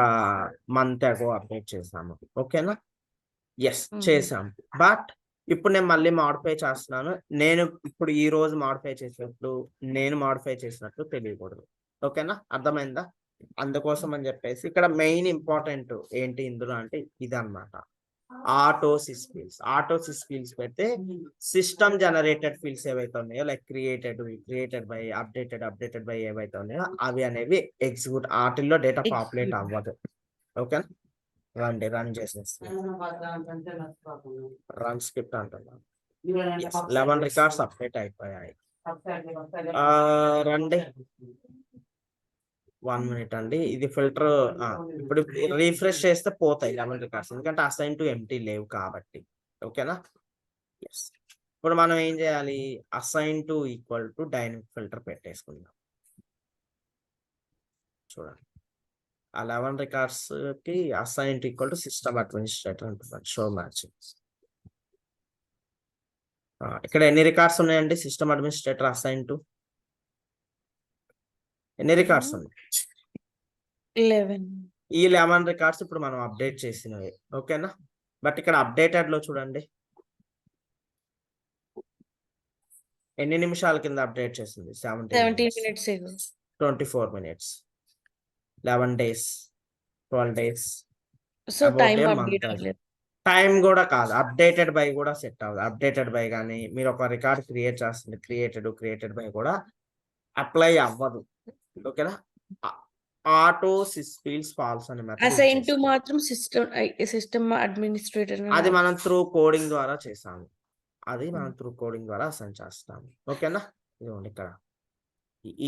మంత్ అగో అప్డేట్ చేసాము. ఓకేనా, ఎస్ చేసాము. బట్ ఇప్పుడు నేను మళ్ళీ మాడిఫై చేస్తున్నాను. నేను ఇప్పుడు ఈ రోజు మాడిఫై చేసినట్లు నేను మాడిఫై చేసినట్లు తెలియకూడదు. ఓకేనా, అర్థమైందా? అందుకోసం అని చెప్పేసి ఇక్కడ మెయిన్ ఇంపార్టెంట్ ఏంటి ఇందులో అంటే ఇదన్నమాట, ఆటోసిస్ ఫీల్డ్స్ పెడితే సిస్టమ్ జనరేటెడ్ ఫీల్డ్స్ ఏవైతే ఉన్నాయో like created by updated by ఏవైతే ఉన్నాయో అవి అనేవి ఎగ్జిక్యూట్, వాటిల్లో డేటా పాపులేట్ అవ్వదు. ఓకేనా, రన్ చేసేస్తాను, రన్ స్క్రిప్ట్ అంటున్నాను. 11 రికార్డ్స్ అప్డేట్ అయిపోయాయి. రండి 1 minute అండి, ఇది ఫిల్టర్. ఇప్పుడు రీఫ్రెష్ చేస్తే పోతాయి 11 రికార్డ్స్, ఎందుకంటే అసైన్ టు ఎంటీ లేవు కాబట్టి. ఓకేనా, ఎస్. ఇప్పుడు మనం ఏం చేయాలి? Assign to equal to dynamic filter పెట్టేసుకుందాం. చూడండి, ఆ 11 రికార్డ్స్ కి assign to equal to system administrator అంటున్నాను, షో మ్యాచింగ్. ఇక్కడ ఎన్ని రికార్డ్స్ ఉన్నాయండి? సిస్టమ్ అడ్మినిస్ట్రేటర్ అసైన్ టు ఎన్ని రికార్డ్స్ ఉన్నాయి? 11. ఈ 11 రికార్డ్స్ ఇప్పుడు మనం అప్డేట్ చేసినవి. ఓకేనా, బట్ ఇక్కడ అప్డేటెడ్ లో చూడండి ఎన్ని నిమిషాల కింద అప్డేట్ చేసింది? 17 minutes ago. 24 minutes. 11 days, 12 days, so about time a update month. అవ్వలేదు. టైం కూడా కాదు, అప్డేటెడ్ బై కూడా సెట్ అవ్వదు. అప్డేటెడ్ బై కానీ మీరు ఒక రికార్డ్ క్రియేట్ చేస్తుంది, క్రియేటెడ్ బై కూడా అప్లై అవ్వదు. ఓకేనా? ఆటో ఫీల్డ్స్ ఫాల్స్ అనే method use అసైన్ టు చేస్తాం. మాత్రం సిస్టమ్ అడ్మినిస్ట్రేటర్ అది మనం త్రూ కోడింగ్ ద్వారా చేసాము. అది మనం త్రూ కోడింగ్ ద్వారా అసైన్ చేస్తాము. ఓకేనా? ఇదిగోండి ఇక్కడ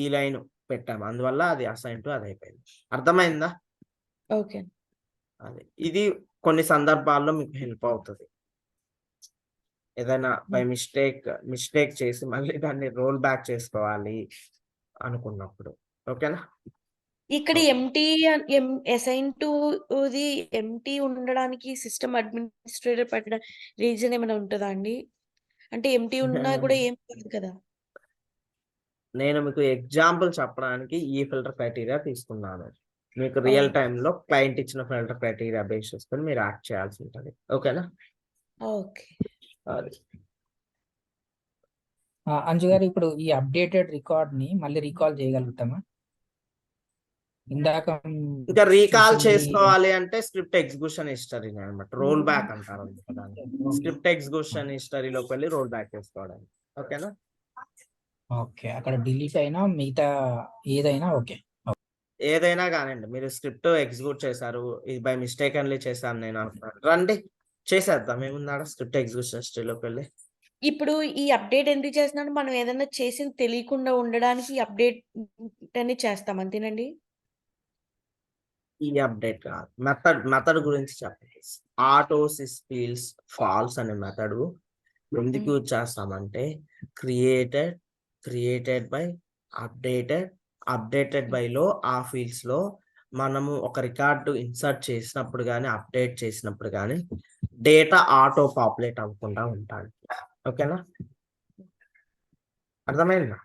ఈ లైన్ పెట్టాము, అందువల్ల అది అసైన్ టు అది అయిపోయింది. అర్థమైందా? ఓకే. అది ఇది కొన్ని సందర్భాల్లో మీకు హెల్ప్ అవుతుంది. ఏదైనా బై మిస్టేక్ చేసి మళ్ళీ దాన్ని రోల్ బ్యాక్ చేసుకోవాలి అనుకున్నప్పుడు. ఓకేనా? ఇక్కడ అసైన్ టు ది ఎంటీ ఉండడానికి సిస్టమ్ అడ్మినిస్ట్రేటర్ పెట్టడం రీజన్ ఏమైనా ఉంటుందా అండి? అంటే ఎంటీ ఉన్నా కూడా ఏం కాదు కదా. నేను మీకు ఎగ్జాంపుల్ చెప్పడానికి ఈ ఫిల్టర్ క్రైటీరియా తీసుకున్నాను. మీకు రియల్ టైంలో క్లయింట్ ఇచ్చిన ఫిల్టర్ క్రైటీరియా బేస్ చేసుకొని మీరు యాక్ట్ చేయాల్సి ఉంటుంది. ఓకేనా? ఓకే. అది అంజు గారు ఇప్పుడు ఈ అప్డేటెడ్ రికార్డ్ ని మళ్ళీ రీకాల్ చేయగలుగుతామా? ఇందాక ఇంకా రీకాల్ చేసింది చేసుకోవాలి అంటే స్క్రిప్ట్ ఎగ్జిక్యూషన్ హిస్టరీ అనమాట, రోల్ బ్యాక్ అంటారు. స్క్రిప్ట్ ఎగ్జిక్యూషన్ హిస్టరీలోకి వెళ్ళి రోల్ బ్యాక్ చేసుకోవడానికి. ఓకేనా? ఓకే, అక్కడ డిలీట్ అయినా మిగతా ఏదైనా ఓకే. ఏదైనా కానివ్వండి, మీరు స్క్రిప్ట్ ఎగ్జిక్యూట్ చేశారు, ఇది బై మిస్టేక్ అన్లీ చేశాను నేను అనుకున్నాను, రండి చేసేద్దాం. ఏముందా స్క్రిప్ట్ ఎగ్జిక్యూషన్ హిస్టరీలోకి వెళ్ళి. ఇప్పుడు ఈ అప్డేట్ ఎందుకు చేస్తున్నాడు? మనం ఏదైనా చేసింది తెలియకుండా ఉండడానికి అప్డేట్ అని చేస్తాం, అంతేనండి? ఈ అప్డేట్ కాదు, మెథడ్ గురించి చెప్పండి. ఆటో ఫీల్డ్స్ ఫాల్స్ అనే మెథడ్ ఎందుకు యూజ్ చేస్తామంటే క్రియేటెడ్ బై అప్డేటెడ్ బై లో ఆ ఫీల్డ్స్ లో మనము ఒక రికార్డు ఇన్సర్ట్ చేసినప్పుడు కానీ అప్డేట్ చేసినప్పుడు కానీ డేటా ఆటో పాపులేట్ అవ్వకుండా ఉంటాయి. ఓకేనా? అర్థమైందా?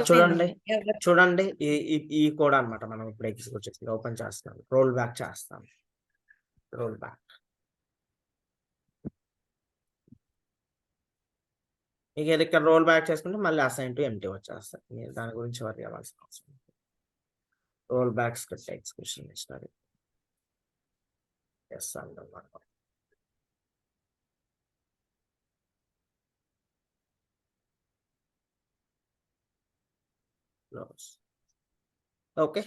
చూడండి చూడండి ఈ కోడ్ అన్నమాట. మనం ఇప్పుడు ఎగ్జిక్యూట్ చేసి ఓపెన్ చేస్తాం, రోల్ బ్యాక్ చేస్తాం. రోల్ బ్యాక్ ఇక ఇక్కడ రోల్ బ్యాక్ చేసుకుంటే మళ్ళీ అసైన్ టు ఎంటీ వచ్చేస్తాయి. మీరు దాని గురించి వరి అవ్వాల్సిన అవసరం లేదు. Role back script execution history అన్నమాట. ఓకే,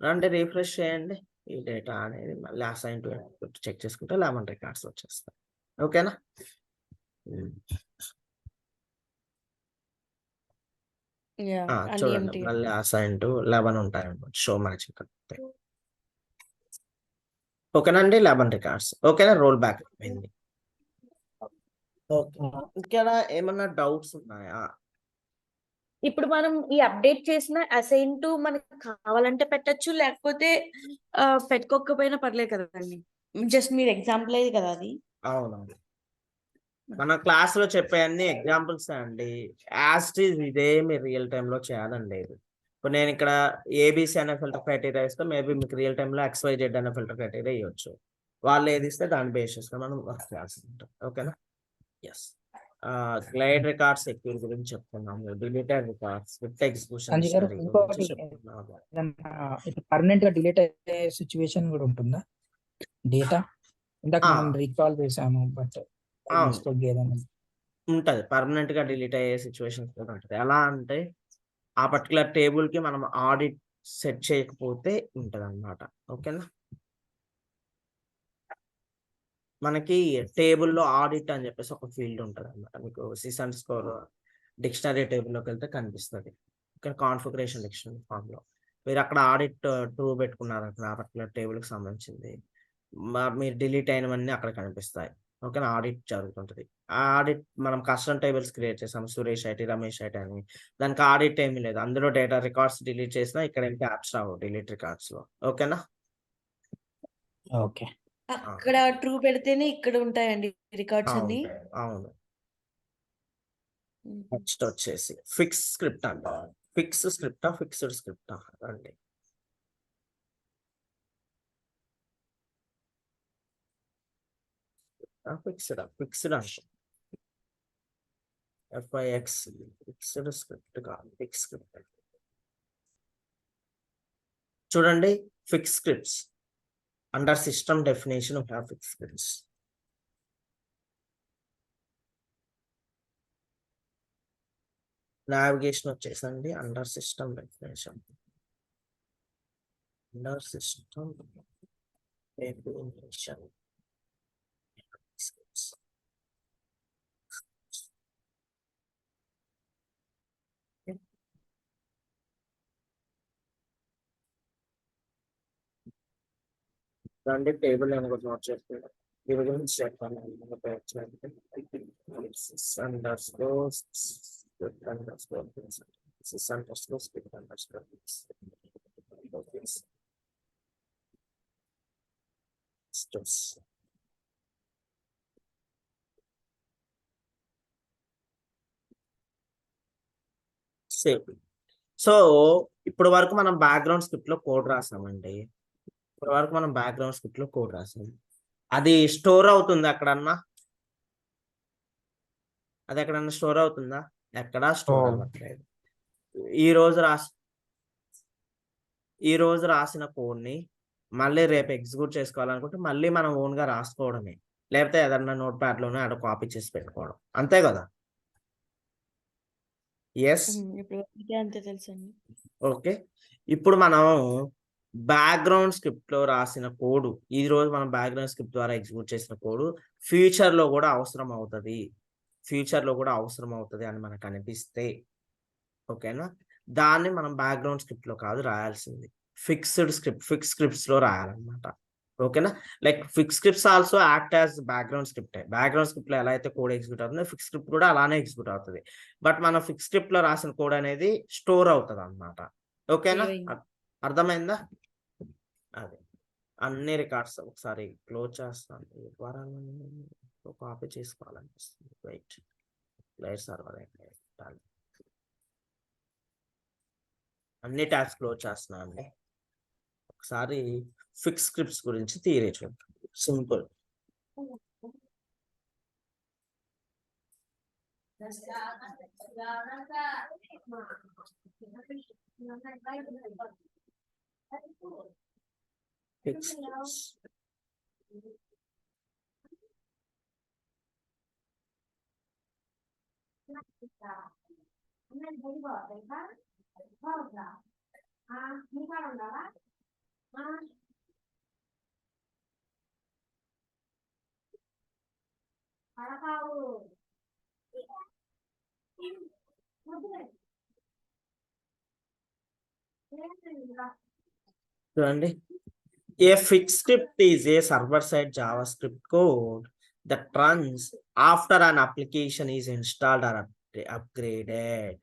రండి రీఫ్రెష్ చేయండి. ఈ డేటా అనేది మళ్ళీ అసైన్ టు చెక్ చేసుకుంటే 11 రికార్డ్స్ వచ్చేస్తాయి. ఓకేనా? చూడండి మళ్ళీ అసైన్ టు 11 ఉంటాయి అన్నమాట. Show matching. ఓకేనండి, 11 రికార్డ్స్. ఓకేనా? రోల్ బ్యాక్ అయిపోయింది. ఇక్కడ ఏమన్నా డౌట్స్ ఉన్నాయా? ఇప్పుడు మనం ఈ అప్డేట్ చేసిన అసైన్ టు మనకి కావాలంటే పెట్టచ్చు, లేకపోతే పెట్టుకోకపోయినా పర్లేదు కదండి. జస్ట్ మీరు ఎగ్జాంపుల్ అయ్యేది కదా అది. అవునవును, మన క్లాస్ లో చెప్పే అన్ని ఎగ్జాంపుల్స్ అండి. ఇదే మీరు రియల్ టైమ్ లో చేయాలండి. ఇప్పుడు నేను ఇక్కడ ఏబిసి అనే ఫిల్టర్ క్రైటీరియా ఇస్తే మేబీ మీకు రియల్ టైమ్ లో XYZ అనే ఫిల్టర్ క్రైటీరియా ఇవ్వచ్చు. వాళ్ళు ఏది ఇస్తే దాని బేసిస్ లో మనం వర్క్ చేయాల్సి ఉంటుంది. ఓకేనా? ఎస్, గ్లైడ్ రికార్డ్స్ సెక్యూర్ గురించి చెప్తున్నాము, deleted records with execution Anju గారు హిస్టరీ ఇంకోటి గురించి చెప్తున్నాము. పర్మనెంట్ గా డిలీట్ అయ్యే సిచ్యువేషన్ కూడా ఉంటుందా? డేటా ఇందాక మనం రీకాల్ చేసాము, బట్ మిస్టేక్ ఏదైనా ఉంటది, పర్మనెంట్ గా డిలీట్ అయ్యే సిచ్యువేషన్ కూడా ఉంటది. ఎలా అంటే ఆ పర్టికులర్ టేబుల్ కి మనం ఆడిట్ సెట్ చేయకపోతే ఉంటది అన్నమాట. ఓకేనా? మనకి టేబుల్లో ఆడిట్ అని చెప్పేసి ఒక ఫీల్డ్ ఉంటుంది అన్నమాట. మీకు సిసన్ స్కోర్ డిక్షనరీ టేబుల్లోకి వెళ్తే కనిపిస్తుంది. ఇక్కడ కాన్ఫిగరేషన్ డిక్షనరీ ఫామ్ లో మీరు అక్కడ ఆడిట్ ట్రూ పెట్టుకున్నారు అక్కడ ఆ పర్టికులర్ టేబుల్కి సంబంధించింది, మీరు డిలీట్ అయినవన్నీ అక్కడ కనిపిస్తాయి. ఓకేనా? ఆడిట్ జరుగుతుంటది. ఆ ఆడిట్ మనం కస్టమ్ టేబుల్స్ క్రియేట్ చేసాం, సురేష్ ఐటీ, రమేష్ ఐటీ అని. దానికి ఆడిట్ ఏమీ లేదు, అందులో డేటా రికార్డ్స్ డిలీట్ చేసినా ఇక్కడ ఏంటి యాప్స్ రావు డిలీట్ రికార్డ్స్ లో. ఓకేనా? ఓకే. అక్కడ ట్రూ పెడితేనే ఇక్కడ ఉంటాయండి రికార్డ్స్ అన్ని. అవును. నెక్స్ట్ వచ్చేసి ఫిక్స్ స్క్రిప్ట్ అంట. ఫిక్స్డ్ స్క్రిప్టా అండి. ఫిక్స్డ్ అంటే FIX ఫిక్స్డ్ స్క్రిప్ట్ కాదు, ఫిక్స్ స్క్రిప్ట్. చూడండి, fix scripts under system definition of fix scripts. Navigation వచ్చేసండి under system definition. Under system definition దాంట్లో టేబుల్ నేను కూడా నోట్ చేసుకుంటాను. దీని గురించి చెప్పాను సేవ్. సో ఇప్పటి వరకు మనం బ్యాక్గ్రౌండ్ స్క్రిప్ట్ లో కోడ్ రాసామండి. ఇప్పటి వరకు మనం బ్యాక్గ్రౌండ్ స్క్రిప్ట్ లో కోడ్ రాసాం. అది స్టోర్ అవుతుంది ఎక్కడన్నా? అది ఎక్కడన్నా స్టోర్ అవుతుందా? ఎక్కడా స్టోర్ Oh. అవ్వట్లేదు. ఈ రోజు రాసిన కోడ్ ని మళ్ళీ రేపు ఎగ్జిక్యూట్ చేసుకోవాలనుకుంటే మళ్ళీ మనం ఓన్ గా రాసుకోవడమే, లేకపోతే ఏదన్నా నోట్ ప్యాడ్ లోనే అక్కడ కాపీ చేసి పెట్టుకోవడం, అంతే కదా? ఎస్. ఇప్పుడు అంతే తెలుసండి. ఓకే, ఇప్పుడు మనం బ్యాక్గ్రౌండ్ స్క్రిప్ట్ లో రాసిన కోడ్, ఈ రోజు మనం బ్యాక్గ్రౌండ్ స్క్రిప్ట్ ద్వారా ఎగ్జిక్యూట్ చేసిన కోడ్ ఫ్యూచర్ లో కూడా అవసరం అవుతుంది అని మనకు అనిపిస్తే, ఓకేనా, దాన్ని మనం బ్యాక్గ్రౌండ్ స్క్రిప్ట్ లో కాదు రాయాల్సింది, ఫిక్స్ స్క్రిప్ట్స్ లో రాయాలన్నమాట. ఓకేనా, like fix scripts also act as background script. Background script లో ఎలా అయితే కోడ్ ఎగ్జిక్యూట్ అవుతుందో ఫిక్స్ స్క్రిప్ట్ కూడా అలానే ఎగ్జిక్యూట్ అవుతుంది. బట్ మనం ఫిక్స్ స్క్రిప్ట్ లో రాసిన కోడ్ అనేది స్టోర్ అవుతుంది అన్నమాట. ఓకేనా, అర్థమైందా? అదే అన్ని రికార్డ్స్ ఒకసారి క్లోజ్ చేస్తాను. కాపీ చేసుకోవాలనిపిస్తుంది. రైట్, లైట్ సర్వర్ అన్ని ట్యాబ్స్ క్లోజ్ చేస్తున్నాను అండి. ఒకసారి ఫిక్స్ స్క్రిప్ట్స్ గురించి థియరీ చూద్దాం. సింపుల్. ఫిక్స్ స్క్రిప్ట్స్ చూడండి, a fixed script is a server-side JavaScript code that runs after an application is installed or upgraded.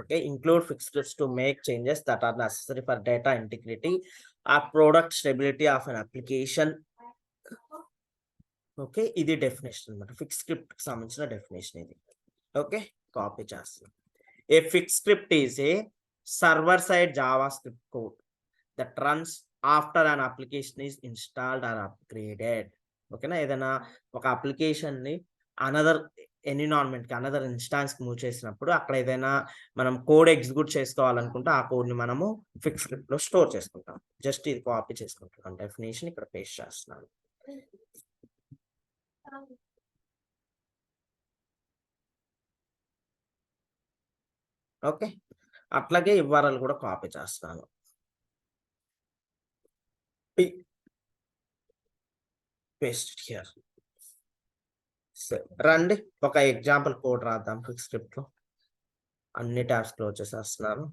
Okay, include fixed scripts to make changes that are necessary for data integrity or product stability of an application. Okay, ఇది definition అనమాట. Fix script కి సంబంధించిన definition ఇది. Okay, copy చేస్తాం. A fix script is a server side JavaScript code that runs after an application is installed or upgraded. ఓకేనా, ఏదైనా ఒక application ని అనదర్ ఎన్విరాన్మెంట్ కి అనదర్ ఇన్స్టాన్స్ కి మూవ్ చేసినప్పుడు అక్కడ ఏదైనా మనం కోడ్ ఎగ్జిక్యూట్ చేసుకోవాలనుకుంటే ఆ కోడ్ ని మనము ఫిక్స్ స్క్రిప్ట్ లో స్టోర్ చేసుకుంటాం. జస్ట్ ఇది కాపీ చేసుకుంటాం. డెఫినేషన్ ఇక్కడ పేస్ట్ చేస్తున్నాను. ఓకే, అట్లాగే URL కూడా కాపీ చేస్తాను. Paste here. రండి ఒక ఎగ్జాంపుల్ కోడ్ రాద్దాం ఫిక్స్ స్క్రిప్ట్ లో. అన్ని ట్యాబ్స్ క్లోజ్ చేసేస్తున్నాను.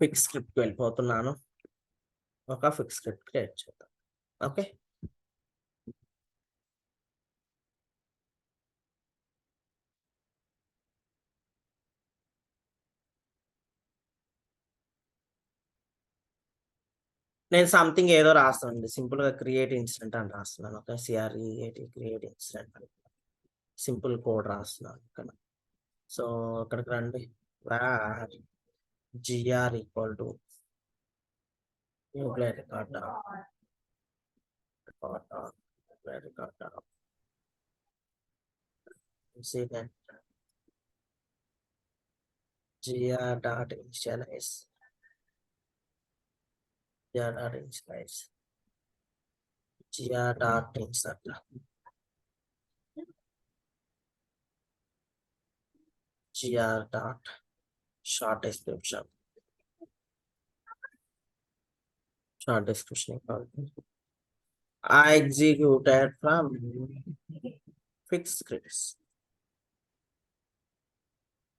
ఫిక్స్ స్క్రిప్ట్ వెళ్ళిపోతున్నాను. ఒక ఫిక్స్ స్క్రిప్ట్ క్రియేట్ చేద్దాం. ఓకే, నేను సంథింగ్ ఏదో రాస్తానండి, సింపుల్ గా క్రియేట్ ఇన్సిడెంట్ అని రాస్తున్నాను. ఓకే, CREAT క్రియేట్ ఇన్సిడెంట్ అని సింపుల్ కోడ్ రాస్తున్నాను ఇక్కడ. సో ఇక్కడికి రండి. GR equal to new play record incident gr dot initialize gr dot initialize gr dot insert gr dot short description I executed from fixed scripts.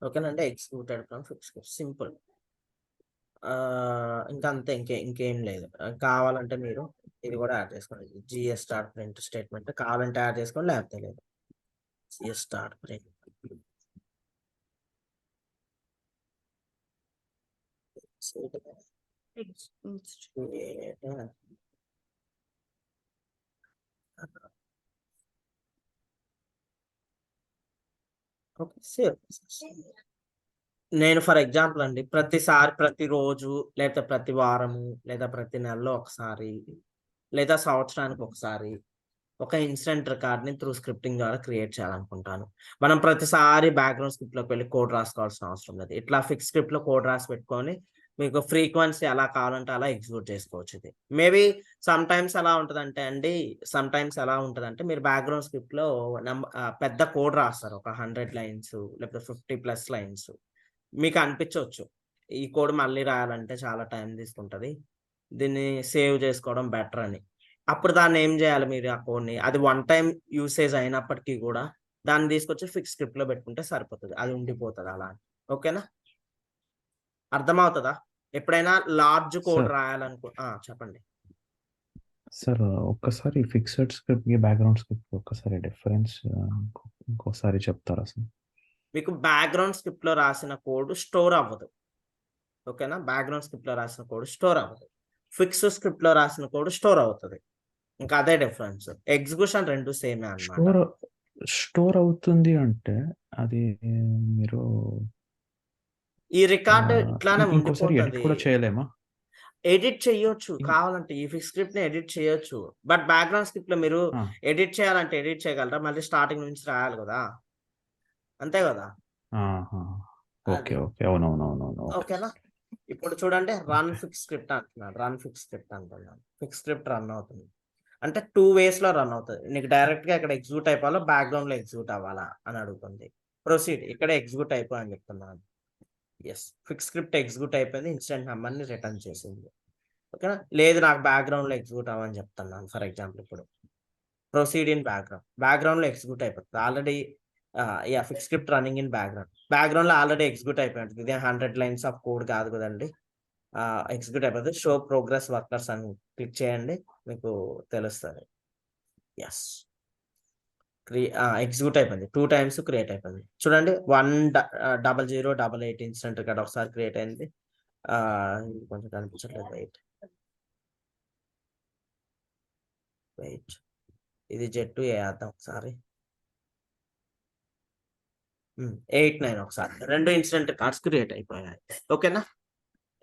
ఓకేనండి, executed from fix script, simple. ఇంకా అంతే, ఇంకేం లేదు. కావాలంటే మీరు ఇది కూడా యాడ్ చేసుకోండి, gs స్టార్ట్ ప్రింట్ స్టేట్మెంట్ కావాలంటే యాడ్ చేసుకోండి, లేకపోతే లేదు. gs start print okay, save. నేను ఫర్ ఎగ్జాంపుల్ అండి, ప్రతిసారి ప్రతిరోజు లేదా ప్రతి వారము లేదా ప్రతి నెలలో ఒకసారి లేదా సంవత్సరానికి ఒకసారి ఒక ఇన్సిడెంట్ రికార్డ్ని త్రూ స్క్రిప్టింగ్ ద్వారా క్రియేట్ చేయాలనుకుంటాను. మనం ప్రతిసారి బ్యాక్గ్రౌండ్ స్క్రిప్ట్లోకి వెళ్ళి కోడ్ రాసుకోవాల్సిన అవసరం లేదు. ఇట్లా ఫిక్స్ స్క్రిప్ట్లో కోడ్ రాసి పెట్టుకొని మీకు ఫ్రీక్వెన్సీ ఎలా కావాలంటే అలా ఎగ్జిక్యూట్ చేసుకోవచ్చు. ఇది మేబీ సమ్ టైమ్స్ ఎలా ఉంటుందంటే అండి, మీరు బ్యాక్గ్రౌండ్ స్క్రిప్ట్లో పెద్ద కోడ్ రాస్తారు, ఒక 100 లైన్స్ లేకపోతే 50+ లైన్స్. మీకు అనిపించవచ్చు ఈ కోడ్ మళ్ళీ రాయాలంటే చాలా టైం తీసుకుంటుంది, దీన్ని సేవ్ చేసుకోవడం బెటర్ అని. అప్పుడు దాన్ని ఏం చేయాలి, మీరు ఆ కోడ్ని అది 1 టైం యూసేజ్ అయినప్పటికీ కూడా దాన్ని తీసుకొచ్చి ఫిక్స్ స్క్రిప్ట్లో పెట్టుకుంటే సరిపోతుంది, అది ఉండిపోతుంది అలా. ఓకేనా, అర్థమవుతుందా? ఎప్పుడైనా లార్జ్ కోడ్ రాయాలనుకో చెప్పండి సార్. ఒక్కసారి ఫిక్స్డ్ స్క్రిప్ట్ కి బ్యాక్గ్రౌండ్ స్క్రిప్ట్ ఒక్కసారి డిఫరెన్స్ ఇంకోసారి చెప్తారా సార్? మీకు బ్యాక్గ్రౌండ్ స్క్రిప్ట్లో రాసిన కోడ్ స్టోర్ అవ్వదు. ఓకేనా, బ్యాక్గ్రౌండ్ స్క్రిప్ట్లో రాసిన కోడ్ స్టోర్ అవ్వదు, ఫిక్స్ స్క్రిప్ట్లో రాసిన కోడ్ స్టోర్ అవుతుంది. ఇంకా అదే డిఫరెన్స్. ఎగ్జిక్యూషన్ రెండు సేమే అన్నమాట. స్టోర్ అవుతుంది అంటే అది మీరు ఈ రికార్డ్ ఇట్లానే ఇంకోసారి ఎడిట్ ఉండిపోతుంది. కూడా చేయలేమా? ఎడిట్ చేయొచ్చు కావాలంటే, ఈ ఫిక్స్ స్క్రిప్ట్ ని ఎడిట్ చేయొచ్చు. బట్ బ్యాక్గ్రౌండ్ స్క్రిప్ట్ లో మీరు ఎడిట్ చేయాలంటే ఎడిట్ చేయగలరా? మళ్ళీ స్టార్టింగ్ నుంచి రాయాలి కదా, అంతే కదా. ఓకే ఓకే, అవునవునవునవును. ఓకేనా, ఇప్పుడు చూడండి, రన్ ఫిక్స్ స్క్రిప్ట్ అంటున్నాడు, రన్ ఫిక్స్ స్క్రిప్ట్ అంటున్నాను. ఫిక్స్ స్క్రిప్ట్ రన్ అవుతుంది అంటే 2 ways లో రన్ అవుతుంది. నీకు డైరెక్ట్ గా ఇక్కడ ఎగ్జిక్యూట్ అయిపోవాలా, బ్యాక్గ్రౌండ్ లో ఎగ్జిక్యూట్ అవ్వాలా అని అడుగుతుంది. ప్రొసీడ్, ఇక్కడ ఎగ్జిక్యూట్ అయిపోయి చెప్తున్నాను. ఎస్, ఫిక్స్ స్క్రిప్ట్ ఎగ్జిక్యూట్ అయిపోయింది, ఇన్స్టెంట్ నెంబర్ని రిటర్న్ చేసింది. ఓకేనా, లేదు నాకు బ్యాక్గ్రౌండ్ లో ఎగ్జిక్యూట్ అవ్వని చెప్తున్నాను. ఫర్ ఎగ్జాంపుల్ ఇప్పుడు ప్రొసీడ్ ఇన్ బ్యాక్గ్రౌండ్ లో ఎగ్జిక్యూట్ అయిపోతుంది already. Fix script running in background లో ఆల్రెడీ ఎగ్జిక్యూట్ అయిపోయింది. ఇదే 100 lines ఆఫ్ కోడ్ కాదు కదండి, ఎగ్జిక్యూట్ అయిపోతుంది. షో ప్రోగ్రెస్ వర్కర్స్ అని క్లిక్ చేయండి, మీకు తెలుస్తుంది. ఎస్, ఎగ్జిక్యూట్ అయిపోయింది, 2 times క్రియేట్ అయిపోయింది. చూడండి, 10088 ఇన్స్టెంట్ రికార్డ్ ఒకసారి క్రియేట్ అయింది. కొంచెం కనిపించట్లేదు, వెయిట్ ఇది జెట్ వేద్దాం ఒకసారి. 89 ఒకసారి 2 ఇన్స్టెంట్ రికార్డ్స్ క్రియేట్ అయిపోయాయి. ఓకేనా,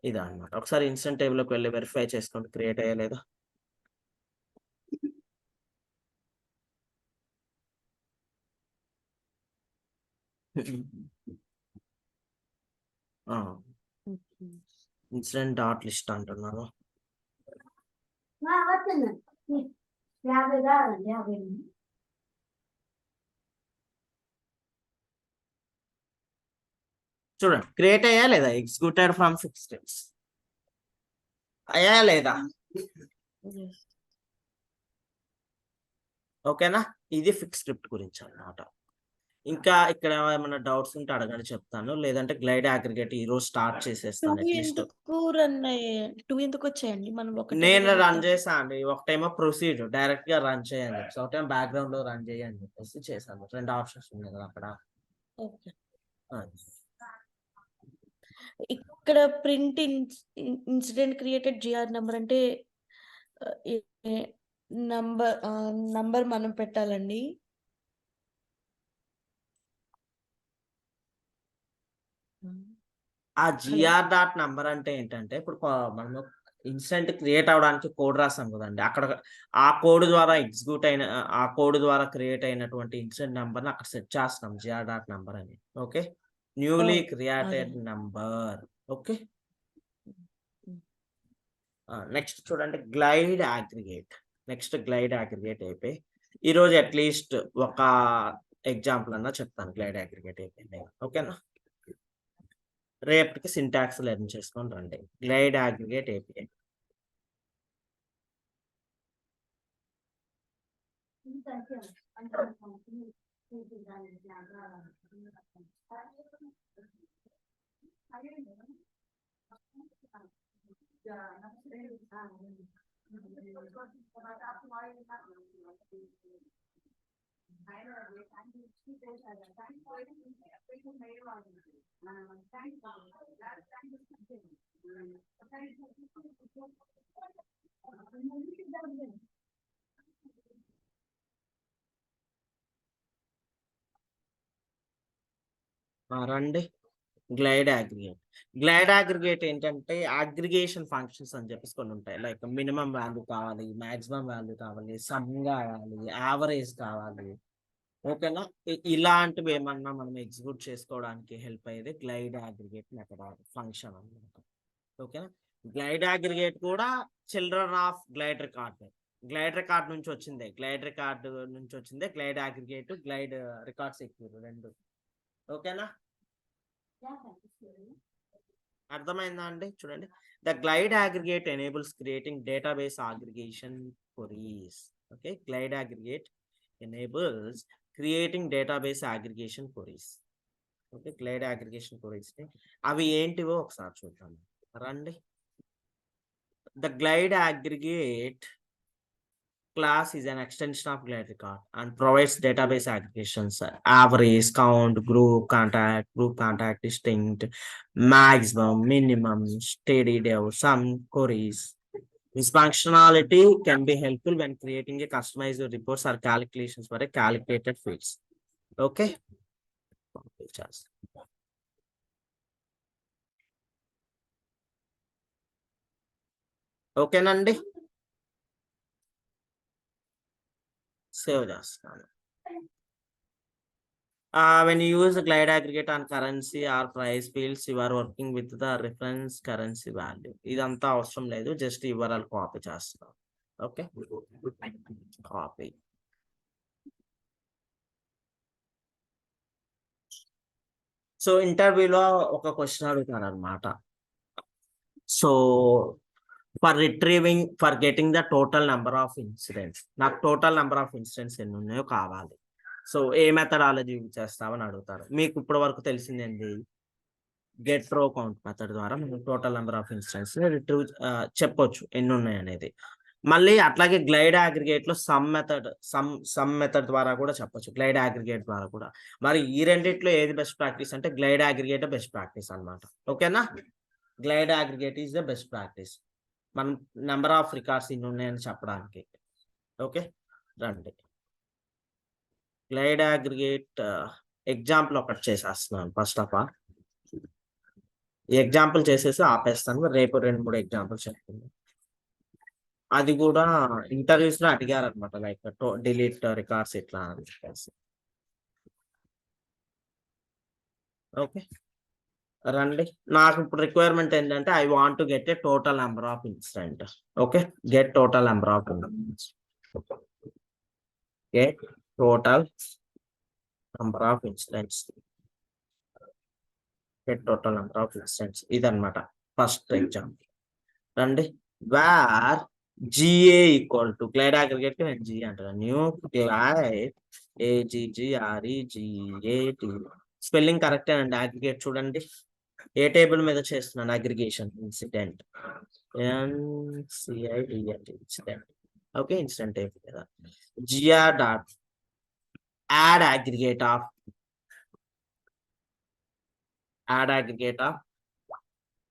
ఇదా అనమాట. ఒకసారి ఇన్స్టెంట్ టేబుల్లోకి వెళ్ళి వెరిఫై చేసుకోండి క్రియేట్ అయ్యలేదా. ఇన్సిడెంట్ డాట్ లిస్ట్ అంటున్నారు. చూడండి, క్రియేట్ అయ్యా లేదా, ఎగ్జిక్యూటెడ్ ఫ్రమ్ ఫిక్స్ స్క్రిప్ట్స్ అయ్యా లేదా. ఓకేనా, ఇది ఫిక్స్ స్క్రిప్ట్ గురించి అన్నమాట. ఇంకా ఇక్కడ ఏమైనా డౌట్స్ ఉంటే అడగండి, చెప్తాను. లేదంటే గ్లైడ్ అగ్రిగేట్ ఈ రోజు స్టార్ట్ చేసేస్తాను. ఎందుకు వచ్చాయండి? మనం నేను రన్ చేసా అండి, ఒకటేమో ప్రొసీడ్ డైరెక్ట్ గా రన్ చేయని చెప్పేసి, ఒకటేమో బ్యాక్గ్రౌండ్ లో రన్ చేయని చెప్పేసి చేశాను. 2 ఆప్షన్స్ ఉన్నాయి కదా అక్కడ. ఇక్కడ print incident created GR number అంటే నంబర్ మనం పెట్టాలండి. ఆ జిఆర్ డాట్ నంబర్ అంటే ఏంటంటే, ఇప్పుడు మనము ఇన్సిడెంట్ క్రియేట్ అవడానికి కోడ్ రాసాం కదండి, అక్కడ ఆ కోడ్ ద్వారా క్రియేట్ అయినటువంటి ఇన్సిడెంట్ నెంబర్ని అక్కడ సెట్ చేస్తున్నాం, జిఆర్ డాట్ నంబర్ అని. ఓకే, న్యూలీ అదే. Created number. ఓకే, నెక్స్ట్ చూడండి glide aggregate. Next glide aggregate అయిపోయి ఈరోజు అట్లీస్ట్ ఒక ఎగ్జాంపుల్ అన్నా చెప్తాను గ్లైడ్ అగ్రిగేట్ అయిపోయింది. ఓకేనా, రేపటికి సింటాక్స్ లెర్న్ చేసుకొని రండి. Glide aggregate API. రండి, గ్లైడ్ అగ్రిగేట్. గ్లైడ్ అగ్రిగేట్ ఏంటంటే అగ్రిగేషన్ ఫంక్షన్స్ అని చెప్పేసి కొన్ని ఉంటాయి. లైక్ మినిమం వాల్యూ కావాలి, మాక్సిమం వాల్యూ కావాలి, సమ్ కావాలి, యావరేజ్ కావాలి. ఓకేనా, ఇలాంటివి ఏమన్నా మనం ఎగ్జిక్యూట్ చేసుకోవడానికి హెల్ప్ అయ్యేది గ్లైడ్ అగ్రిగేట్ మెథడ్ ఫంక్షన్ అన్నమాట. ఓకేనా, గ్లైడ్ అగ్రిగేట్ కూడా children of glide record. Glide record నుంచి వచ్చిందే, గ్లైడ్ రికార్డ్ నుంచి వచ్చిందే glide aggregate, glide record secure రెండు. ఓకేనా, అర్థమైందా అండి? చూడండి, the glide aggregate enables creating database aggregation queries. Okay, glide aggregate enables creating database aggregation queries. Okay, glide aggregation queries అవి ఏంటివో ఒకసారి చూద్దాం రండి. The glide aggregate class is an extension of glide record and provides database aggregations, average, count, group contact, distinct, maximum, minimum, steady dev, sum, queries. This functionality can be helpful when creating a customized reports or calculations for a calculated fields. Okay, okay nandi, save చేస్తాను. When you use the glide aggregate on currency or price fields, you are working with the reference currency value. ఇదంతా అవసరం లేదు, just URL copy చేస్తాం. Okay, copy. So ఇంటర్వ్యూలో ఒక question అడుగుతారు అనమాట. So for getting the total number of incidents, నాకు total number of incidents ఎన్ని ఉన్నాయో కావాలి. సో ఏ మెథడాలజీ యూజ్ చేస్తామని అడుగుతారు. మీకు ఇప్పటి వరకు తెలిసిందేంటి, గెట్ రో కౌంట్ మెథడ్ ద్వారా మనం total number of instance retrieve చెప్పొచ్చు ఎన్ని ఉన్నాయి అనేది. మళ్ళీ అట్లాగే గ్లైడ్ అగ్రిగేట్ లో సమ్ మెథడ్ ద్వారా కూడా చెప్పొచ్చు, గ్లైడ్ అగ్రిగేట్ ద్వారా కూడా. మరి ఈ రెండిట్లో ఏది బెస్ట్ ప్రాక్టీస్ అంటే గ్లైడ్ అగ్రిగేట్ బెస్ట్ ప్రాక్టీస్ అన్నమాట. ఓకేనా, glide aggregate is the best practice మనం నెంబర్ ఆఫ్ రికార్డ్స్ ఇన్ని ఉన్నాయని చెప్పడానికి. ఓకే రండి, గ్లైడ్ అగ్రిగేట్ ఎగ్జాంపుల్ ఒకటి చేసేస్తున్నాను. ఫస్ట్ ఆఫ్ ఆల్ ఈ ఎగ్జాంపుల్ చేసేసి ఆపేస్తాను, రేపు 2-3 ఎగ్జాంపుల్స్ చెప్తాను. అది కూడా ఇంటర్వ్యూస్ లో అడిగారు అనమాట, లైక్ డిలీట్ రికార్డ్స్ ఇట్లా అని చెప్పేసి. ఓకే రండి, నాకు ఇప్పుడు రిక్వైర్మెంట్ ఏంటంటే I want to get a total number of incident. Okay, get total number of get total number of incidents, get total number of incidents ఇదన్నమాట ఫస్ట్ ఎగ్జాంపుల్. రండి, where GA equal to glide aggregate కి నేను GA అంటాను. New glide AGGREGAT. Spelling కరెక్టే అండి. Aggregate చూడండి, ఏ table మీద చేస్తున్నాను, aggregation incident, NCIDENT incident. Okay, incident table కదా. GR dot add aggregate of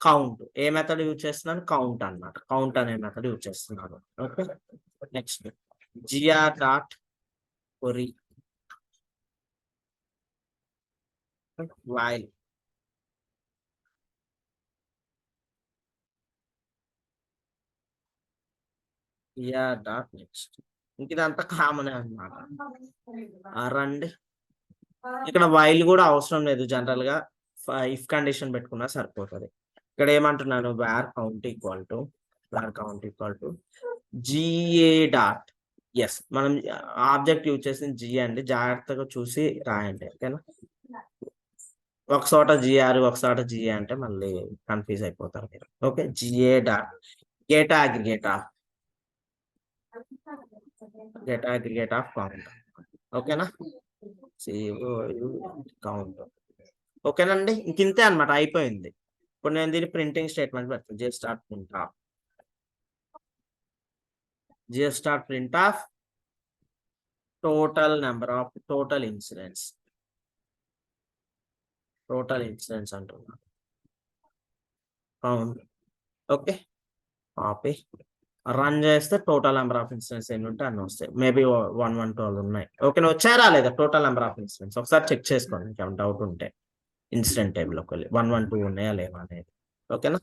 count. A method use చేస్తున్నాను, కౌంట్ అన్నమాట. కౌంట్ అనే మెథడ్ యూజ్ చేస్తున్నాను. Okay, next GR dot query while GR dot next. ఇంక ఇదంతా కామన్ అన్నమాట. రండి, ఇక్కడ వైల్ కూడా అవసరం లేదు జనరల్ గా, ఇఫ్ కండిషన్ పెట్టుకున్నా సరిపోతుంది. ఇక్కడ ఏమంటున్నాను, where count equal to GA dot. Yes, మనం ఆబ్జెక్ట్ యూజ్ చేసింది జి అండి, జాగ్రత్తగా చూసి రాయండి. ఓకేనా, ఒక చోట జిఆర్ ఒక చోట జిఏ అంటే మళ్ళీ కన్ఫ్యూజ్ అయిపోతారు మీరు. Okay, GA dot get aggregate of count. ఓకేనా, కౌంట్. ఓకేనండి, ఇంతే అనమాట, అయిపోయింది. ఇప్పుడు నేను దీన్ని ప్రింటింగ్ స్టేట్మెంట్ పెడతాను. జిఎస్టార్ print of total number of total incidents అంటున్నా కౌంట్. ఓకే, కాపీ రన్ చేస్తే టోటల్ నెంబర్ ఆఫ్ ఇన్సిడెంట్స్ ఎన్ని ఉంటే అన్ని వస్తాయి. మేబీ 112 ఉన్నాయి. ఓకే, వచ్చారా లేదా టోటల్ నెంబర్ ఆఫ్ ఇన్సిడెంట్స్ ఒకసారి చెక్ చేసుకోండి, ఇంకేమైనా డౌట్ ఉంటే ఇన్సిడెంట్ టేబుల్లోకి వెళ్ళి 112 ఉన్నాయా లేవా అనేది. ఓకేనా,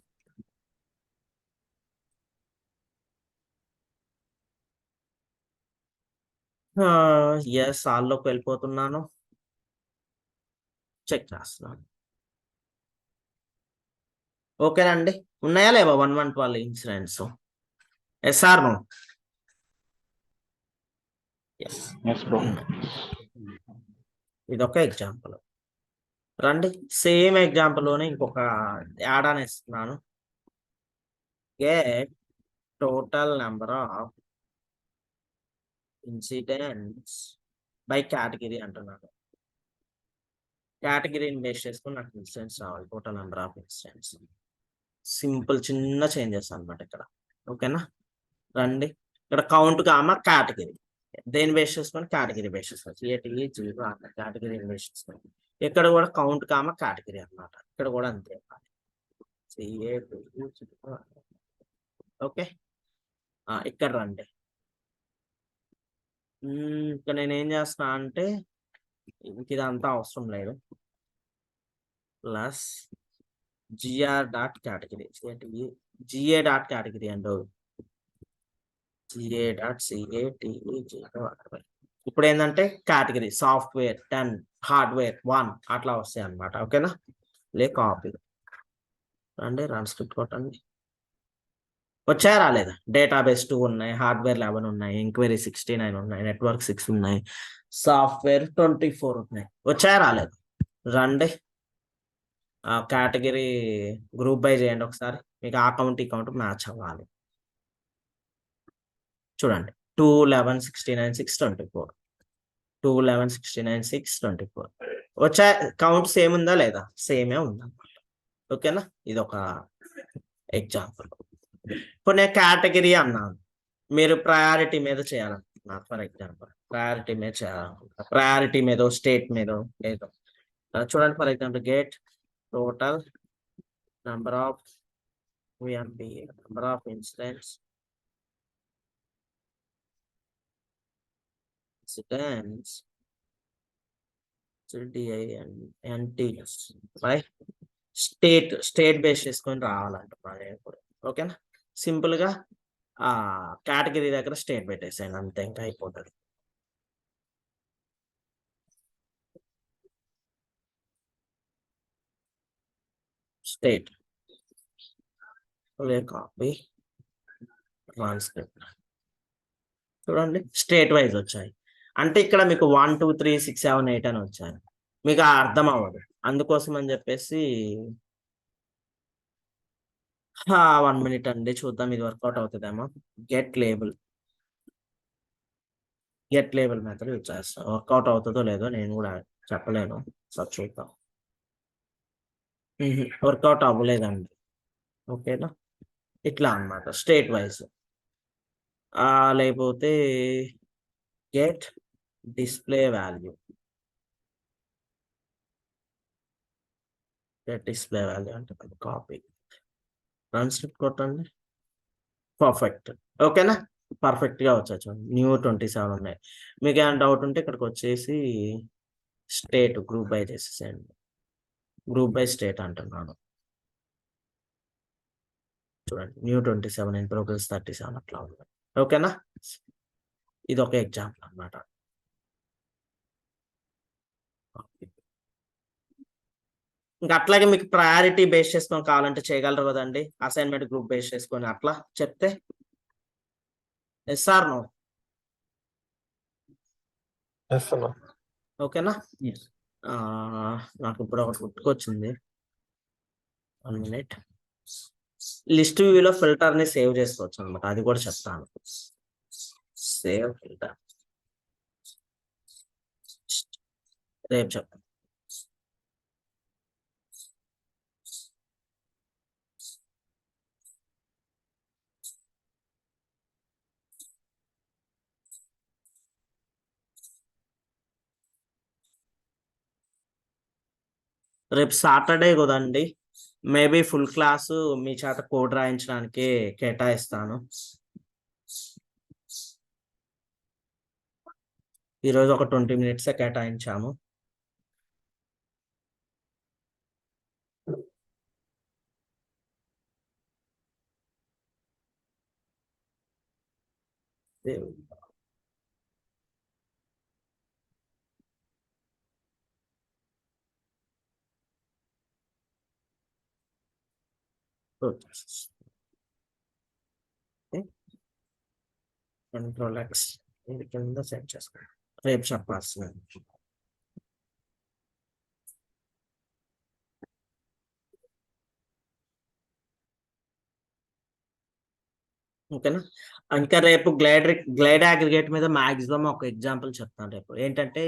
ఎస్ ఆల్లోకి వెళ్ళిపోతున్నాను, చెక్ చేస్తున్నాను. ఓకేనండి, ఉన్నాయా లేవా 112 ఇన్సిడెంట్స్? Yes or no? ఇదొక ఎగ్జాంపుల్. రండి, సేమ్ ఎగ్జాంపుల్ లోనే ఇంకొక యాడ్ అని ఇస్తున్నాను. Get total number of incidents by category అంటున్నాను. కేటగిరీని బేస్ చేసుకుని నాకు ఇన్సిడెంట్స్ రావాలి, total number of incidents. Simple చిన్న చేంజెస్ అనమాట ఇక్కడ. ఓకేనా, రండి, ఇక్కడ కౌంట్ కామా కేటగిరీ, దేని బేస్ చేసుకొని కేటగిరీ బేస్ చేసుకోవచ్చు. ఏటీఈ జీరో అట్లా కేటగిరీ బేస్ చేసుకొని. ఇక్కడ కూడా కౌంట్ కామా కేటగిరీ అన్నమాట, ఇక్కడ కూడా అంతే. ఓకే, ఇక్కడ రండి. ఇక్కడ నేను ఏం చేస్తున్నా అంటే ఇదంతా అవసరం లేదు, plus GR dot category, GA dot category and GA dot CATE zero. ఇప్పుడు ఏంటంటే కేటగిరీ సాఫ్ట్వేర్ 10, హార్డ్వేర్ 1 అట్లా వస్తాయి అన్నమాట. ఓకేనా, కాపీ రండి, రన్ స్క్రిప్ట్ కొట్టండి. వచ్చాయా రాలేదా? డేటాబేస్ 2 ఉన్నాయి, హార్డ్వేర్ 11 ఉన్నాయి, ఎంక్వైరీ 69 ఉన్నాయి, నెట్వర్క్ 6 ఉన్నాయి, సాఫ్ట్వేర్ 24 ఉన్నాయి. వచ్చాయా రాలేదు? రండి, కేటగిరీ గ్రూప్ బై చేయండి ఒకసారి, మీకు ఆ కౌంట్ ఈ కౌంట్ మ్యాచ్ అవ్వాలి. చూడండి, 2, 11, 69, 6, 24, 2, 11, 69, 6, 24 వచ్చా. కౌంట్ సేమ్ ఉందా లేదా? సేమే ఉందన్నమాట. ఓకేనా, ఇది ఒక ఎగ్జాంపుల్. ఇప్పుడు నేను కేటగిరీ అన్నాను, మీరు ప్రయారిటీ మీద చేయాలనుకుంటున్నారు. ఫర్ ఎగ్జాంపుల్ ప్రయారిటీ మీద చేయాలనుకుంటున్నారు, ప్రయారిటీ మీద స్టేట్ మీద ఏదో. చూడండి, for example get total number of incidents state base చేసుకొని రావాలంటున్నాను. ఓకేనా, సింపుల్ గా కేటగిరీ దగ్గర స్టేట్ పెట్టేసాను, అంతే, ఇంకా అయిపోతుంది. State copy transcript. చూడండి, స్టేట్ వైజ్ వచ్చాయి. అంటే ఇక్కడ మీకు 1, 2, 3, 6, 7, 8 అని వచ్చాయి, మీకు అర్థం అవ్వదు. అందుకోసం అని చెప్పేసి 1 minute అండి, చూద్దాం ఇది వర్కౌట్ అవుతుందేమో. గెట్ లేబుల్ మెథడ్ యూజ్ చేస్తాం. వర్కౌట్ అవుతుందో లేదో నేను కూడా చెప్పలేను, సార్ చూద్దాం. వర్కౌట్ అవ్వలేదండి. ఓకేనా, ఇట్లా అన్నమాట స్టేట్ వైజ్. లేకపోతే గెట్ డిస్ప్లే వాల్యూ అంటే కాపీ ట్రాన్స్క్రిప్ట్ కొట్టండి. పర్ఫెక్ట్. ఓకేనా, పర్ఫెక్ట్ గా వచ్చా. చూడండి, న్యూ 27 ఉన్నాయి. మీకు ఏమైనా డౌట్ ఉంటే ఇక్కడికి వచ్చేసి స్టేట్ గ్రూప్ బై చేసేసేయండి. గ్రూప్ బై స్టేట్ అంటున్నాను. చూడండి, న్యూ 27, ఇన్ ప్రోగ్రెస్ 37 అట్లా ఉంది. ఓకేనా, ఇది ఒక ఎగ్జాంపుల్ అన్నమాట. ఇంకా అట్లాగే మీకు ప్రయారిటీ బేస్ చేసుకొని కావాలంటే చేయగలరు కదండి, అసైన్మెంట్ గ్రూప్ బేస్ చేసుకొని అట్లా చెప్తే. Yes or no? ఎస్ అన్న. ఓకేనా? నాకు ఇప్పుడు ఒకటి గుర్తుకొచ్చింది, 1 minute. లిస్ట్ వ్యూలో ఫిల్టర్ ని సేవ్ చేసుకోవచ్చు అనమాట, అది కూడా చెప్తాను. సేవ్ ఫిల్టర్ రేపు చెప్తాను. రేపు సాటర్డే కదండి, మేబీ ఫుల్ క్లాసు మీ చేత కోడ్ రాయించడానికి కేటాయిస్తాను. ఈరోజు ఒక 20 minutes కేటాయించాము. Control X ఇది కింద సెట్ చేసుకోండి, రేపు చెప్పాల్సింది. ఓకేనా? ఇంకా రేపు గ్లైడ్ అగ్రిగేట్ మీద మాక్సిమం ఒక ఎగ్జాంపుల్ చెప్తాను రేపు. ఏంటంటే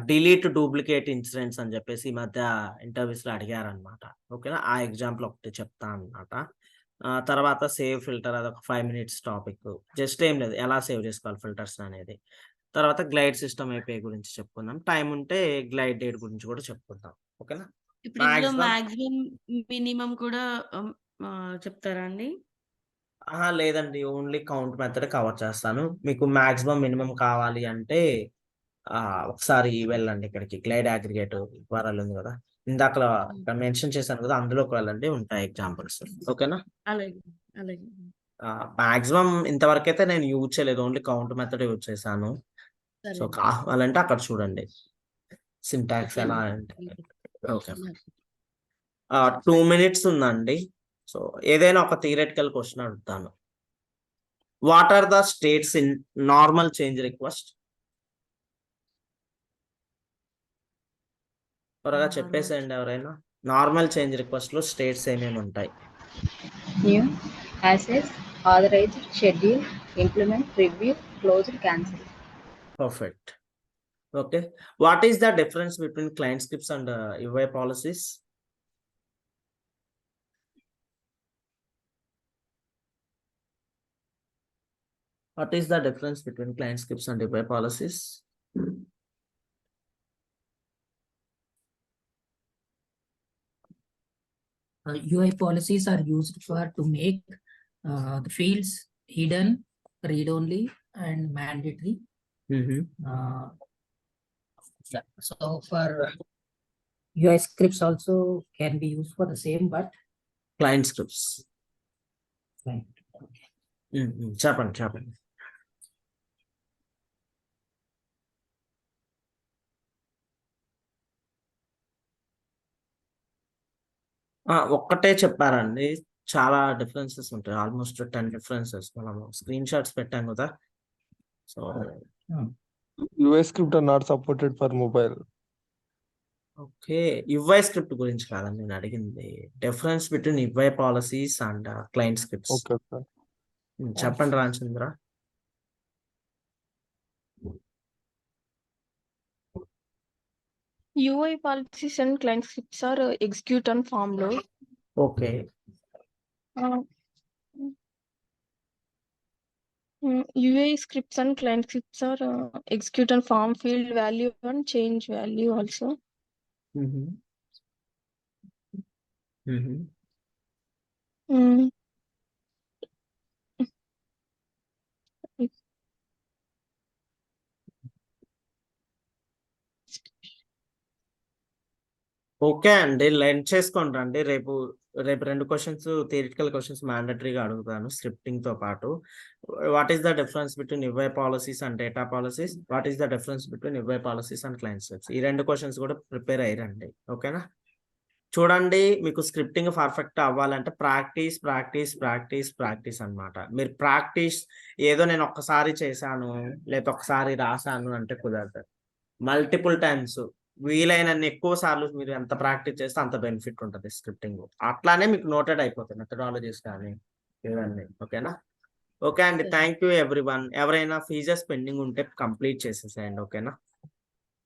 డిలీట్ డూప్లికేట్ ఇన్సిడెంట్స్ అని చెప్పేసి ఈ మధ్య ఇంటర్వ్యూస్ లో అడిగారు అనమాట. ఓకేనా? ఆ ఎగ్జాంపుల్ ఒకటి చెప్తాను అనమాట. తర్వాత సేవ్ ఫిల్టర్, అదొక 5 minutes టాపిక్. జస్ట్ ఏం లేదు, ఎలా సేవ్ చేసుకోవాలి ఫిల్టర్స్ అనేది. తర్వాత గ్లైడ్ సిస్టమ్ అయిపోయి గురించి చెప్పుకుందాం, టైం ఉంటే గ్లైడ్ డేట్ గురించి కూడా చెప్పుకుందాం. ఓకేనా? ఇప్పుడు ఇందులో మాక్సిమం మాక్సిమం మినిమం కూడా చెప్తారా అండి? లేదండి, ఓన్లీ కౌంట్ మెథడ్ కవర్ చేస్తాను. మీకు మాక్సిమం మినిమం కావాలి అంటే ఒకసారి వెళ్ళండి ఇక్కడికి, గ్లైడ్ అగ్రిగేట్ వరల్ ఉంది కదా, ఇందాక మెన్షన్ చేశాను కదా, అందులోకి వెళ్ళండి, ఉంటాయి ఎగ్జాంపుల్స్. ఓకేనా? అలాగే అలాగే. మాక్సిమం ఇంతవరకు అయితే నేను యూజ్ చేయలేదు, ఓన్లీ కౌంట్ మెథడ్ యూజ్ చేశాను. సో సరే కావాలంటే అక్కడ చూడండి సింటాక్స్ ఎలా అంటే. ఓకే, 2 minutes ఉందండి. సో ఏదైనా ఒక థియరిటికల్ క్వశ్చన్ అడుగుతాను. What are the states in normal change request? త్వరగా చెప్పేసేయండి ఎవరైనా. నార్మల్ చేంజ్ రిక్వెస్ట్ లో స్టేట్స్ ఏమేమి ఉంటాయి? New, access, authorized, schedule, implement, review, closed, cancel. Perfect. Okay. What is the difference between client scripts and UI policies? What is the difference between client scripts and UI policies? UI policies are used to make the fields hidden, read-only, and mandatory. Yeah. So for UI scripts also can be used for the same, but Client scripts. right. చెప్పండి. ఒక్కటే చెప్పారండి, చాలా differences ఉంటాయి, almost 10 differences. మనం screen shots పెట్టాం కదా. So UI script are not supported for mobile. Okay, UI script గురించి కాదండి నేను అడిగింది, difference between UI policies and client scripts. Okay, sir. చెప్పండి Ramachandra. UI policies and client scripts are execute on form లో. Okay, UI scripts and client scripts are execute on form field value and change value also. Mm, okay అండి, learn చేసుకోండి రండి. రేపు 2 questions theoretical questions మ్యాండటరీగా అడుగుతాను scripting తో పాటు. What is the difference between UI policies and data policies? What is the difference between UI policies and client scripts? ఈ 2 questions కూడా prepare అయ్యారండి. ఓకేనా? చూడండి, మీకు స్క్రిప్టింగ్ పర్ఫెక్ట్ అవ్వాలంటే ప్రాక్టీస్ ప్రాక్టీస్ ప్రాక్టీస్ ప్రాక్టీస్ అన్నమాట. మీరు ప్రాక్టీస్ ఏదో నేను ఒక్కసారి చేశాను లేకపోతే ఒక్కసారి రాశాను అంటే కుదరదు. మల్టిపుల్ టైమ్స్ వీలైనన్ని ఎక్కువ సార్లు మీరు ఎంత ప్రాక్టీస్ చేస్తే అంత బెనిఫిట్ ఉంటుంది స్క్రిప్టింగ్. అట్లానే మీకు నోటెడ్ అయిపోతుంది మెథడాలజీస్ కానీ ఇవన్నీ. ఓకేనా? ఓకే అండి, థ్యాంక్ యూ ఎవ్రీవన్. ఎవరైనా ఫీజెస్ పెండింగ్ ఉంటే కంప్లీట్ చేసేసేయండి. ఓకేనా?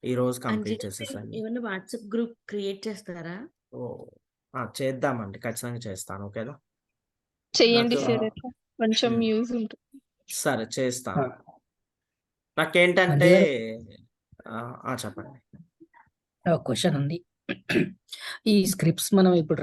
ఈ రోజు కంప్లీట్ చేసేసేయండి. ఏమన్నా వాట్సాప్ గ్రూప్ క్రియేట్ చేస్తారా? చేద్దామండి, ఖచ్చితంగా చేస్తాను. ఓకేనా? చేయండి నాకు- సార్, అట్లా కొంచెం Hmm. యూజ్ ఉంటుంది. సరే చేస్తాను. ఆ. నాకేంటంటే మంజు చెప్పండి. క్వశ్చన్ ఉంది. ఈ స్క్రిప్ట్స్ మనం ఇప్పుడు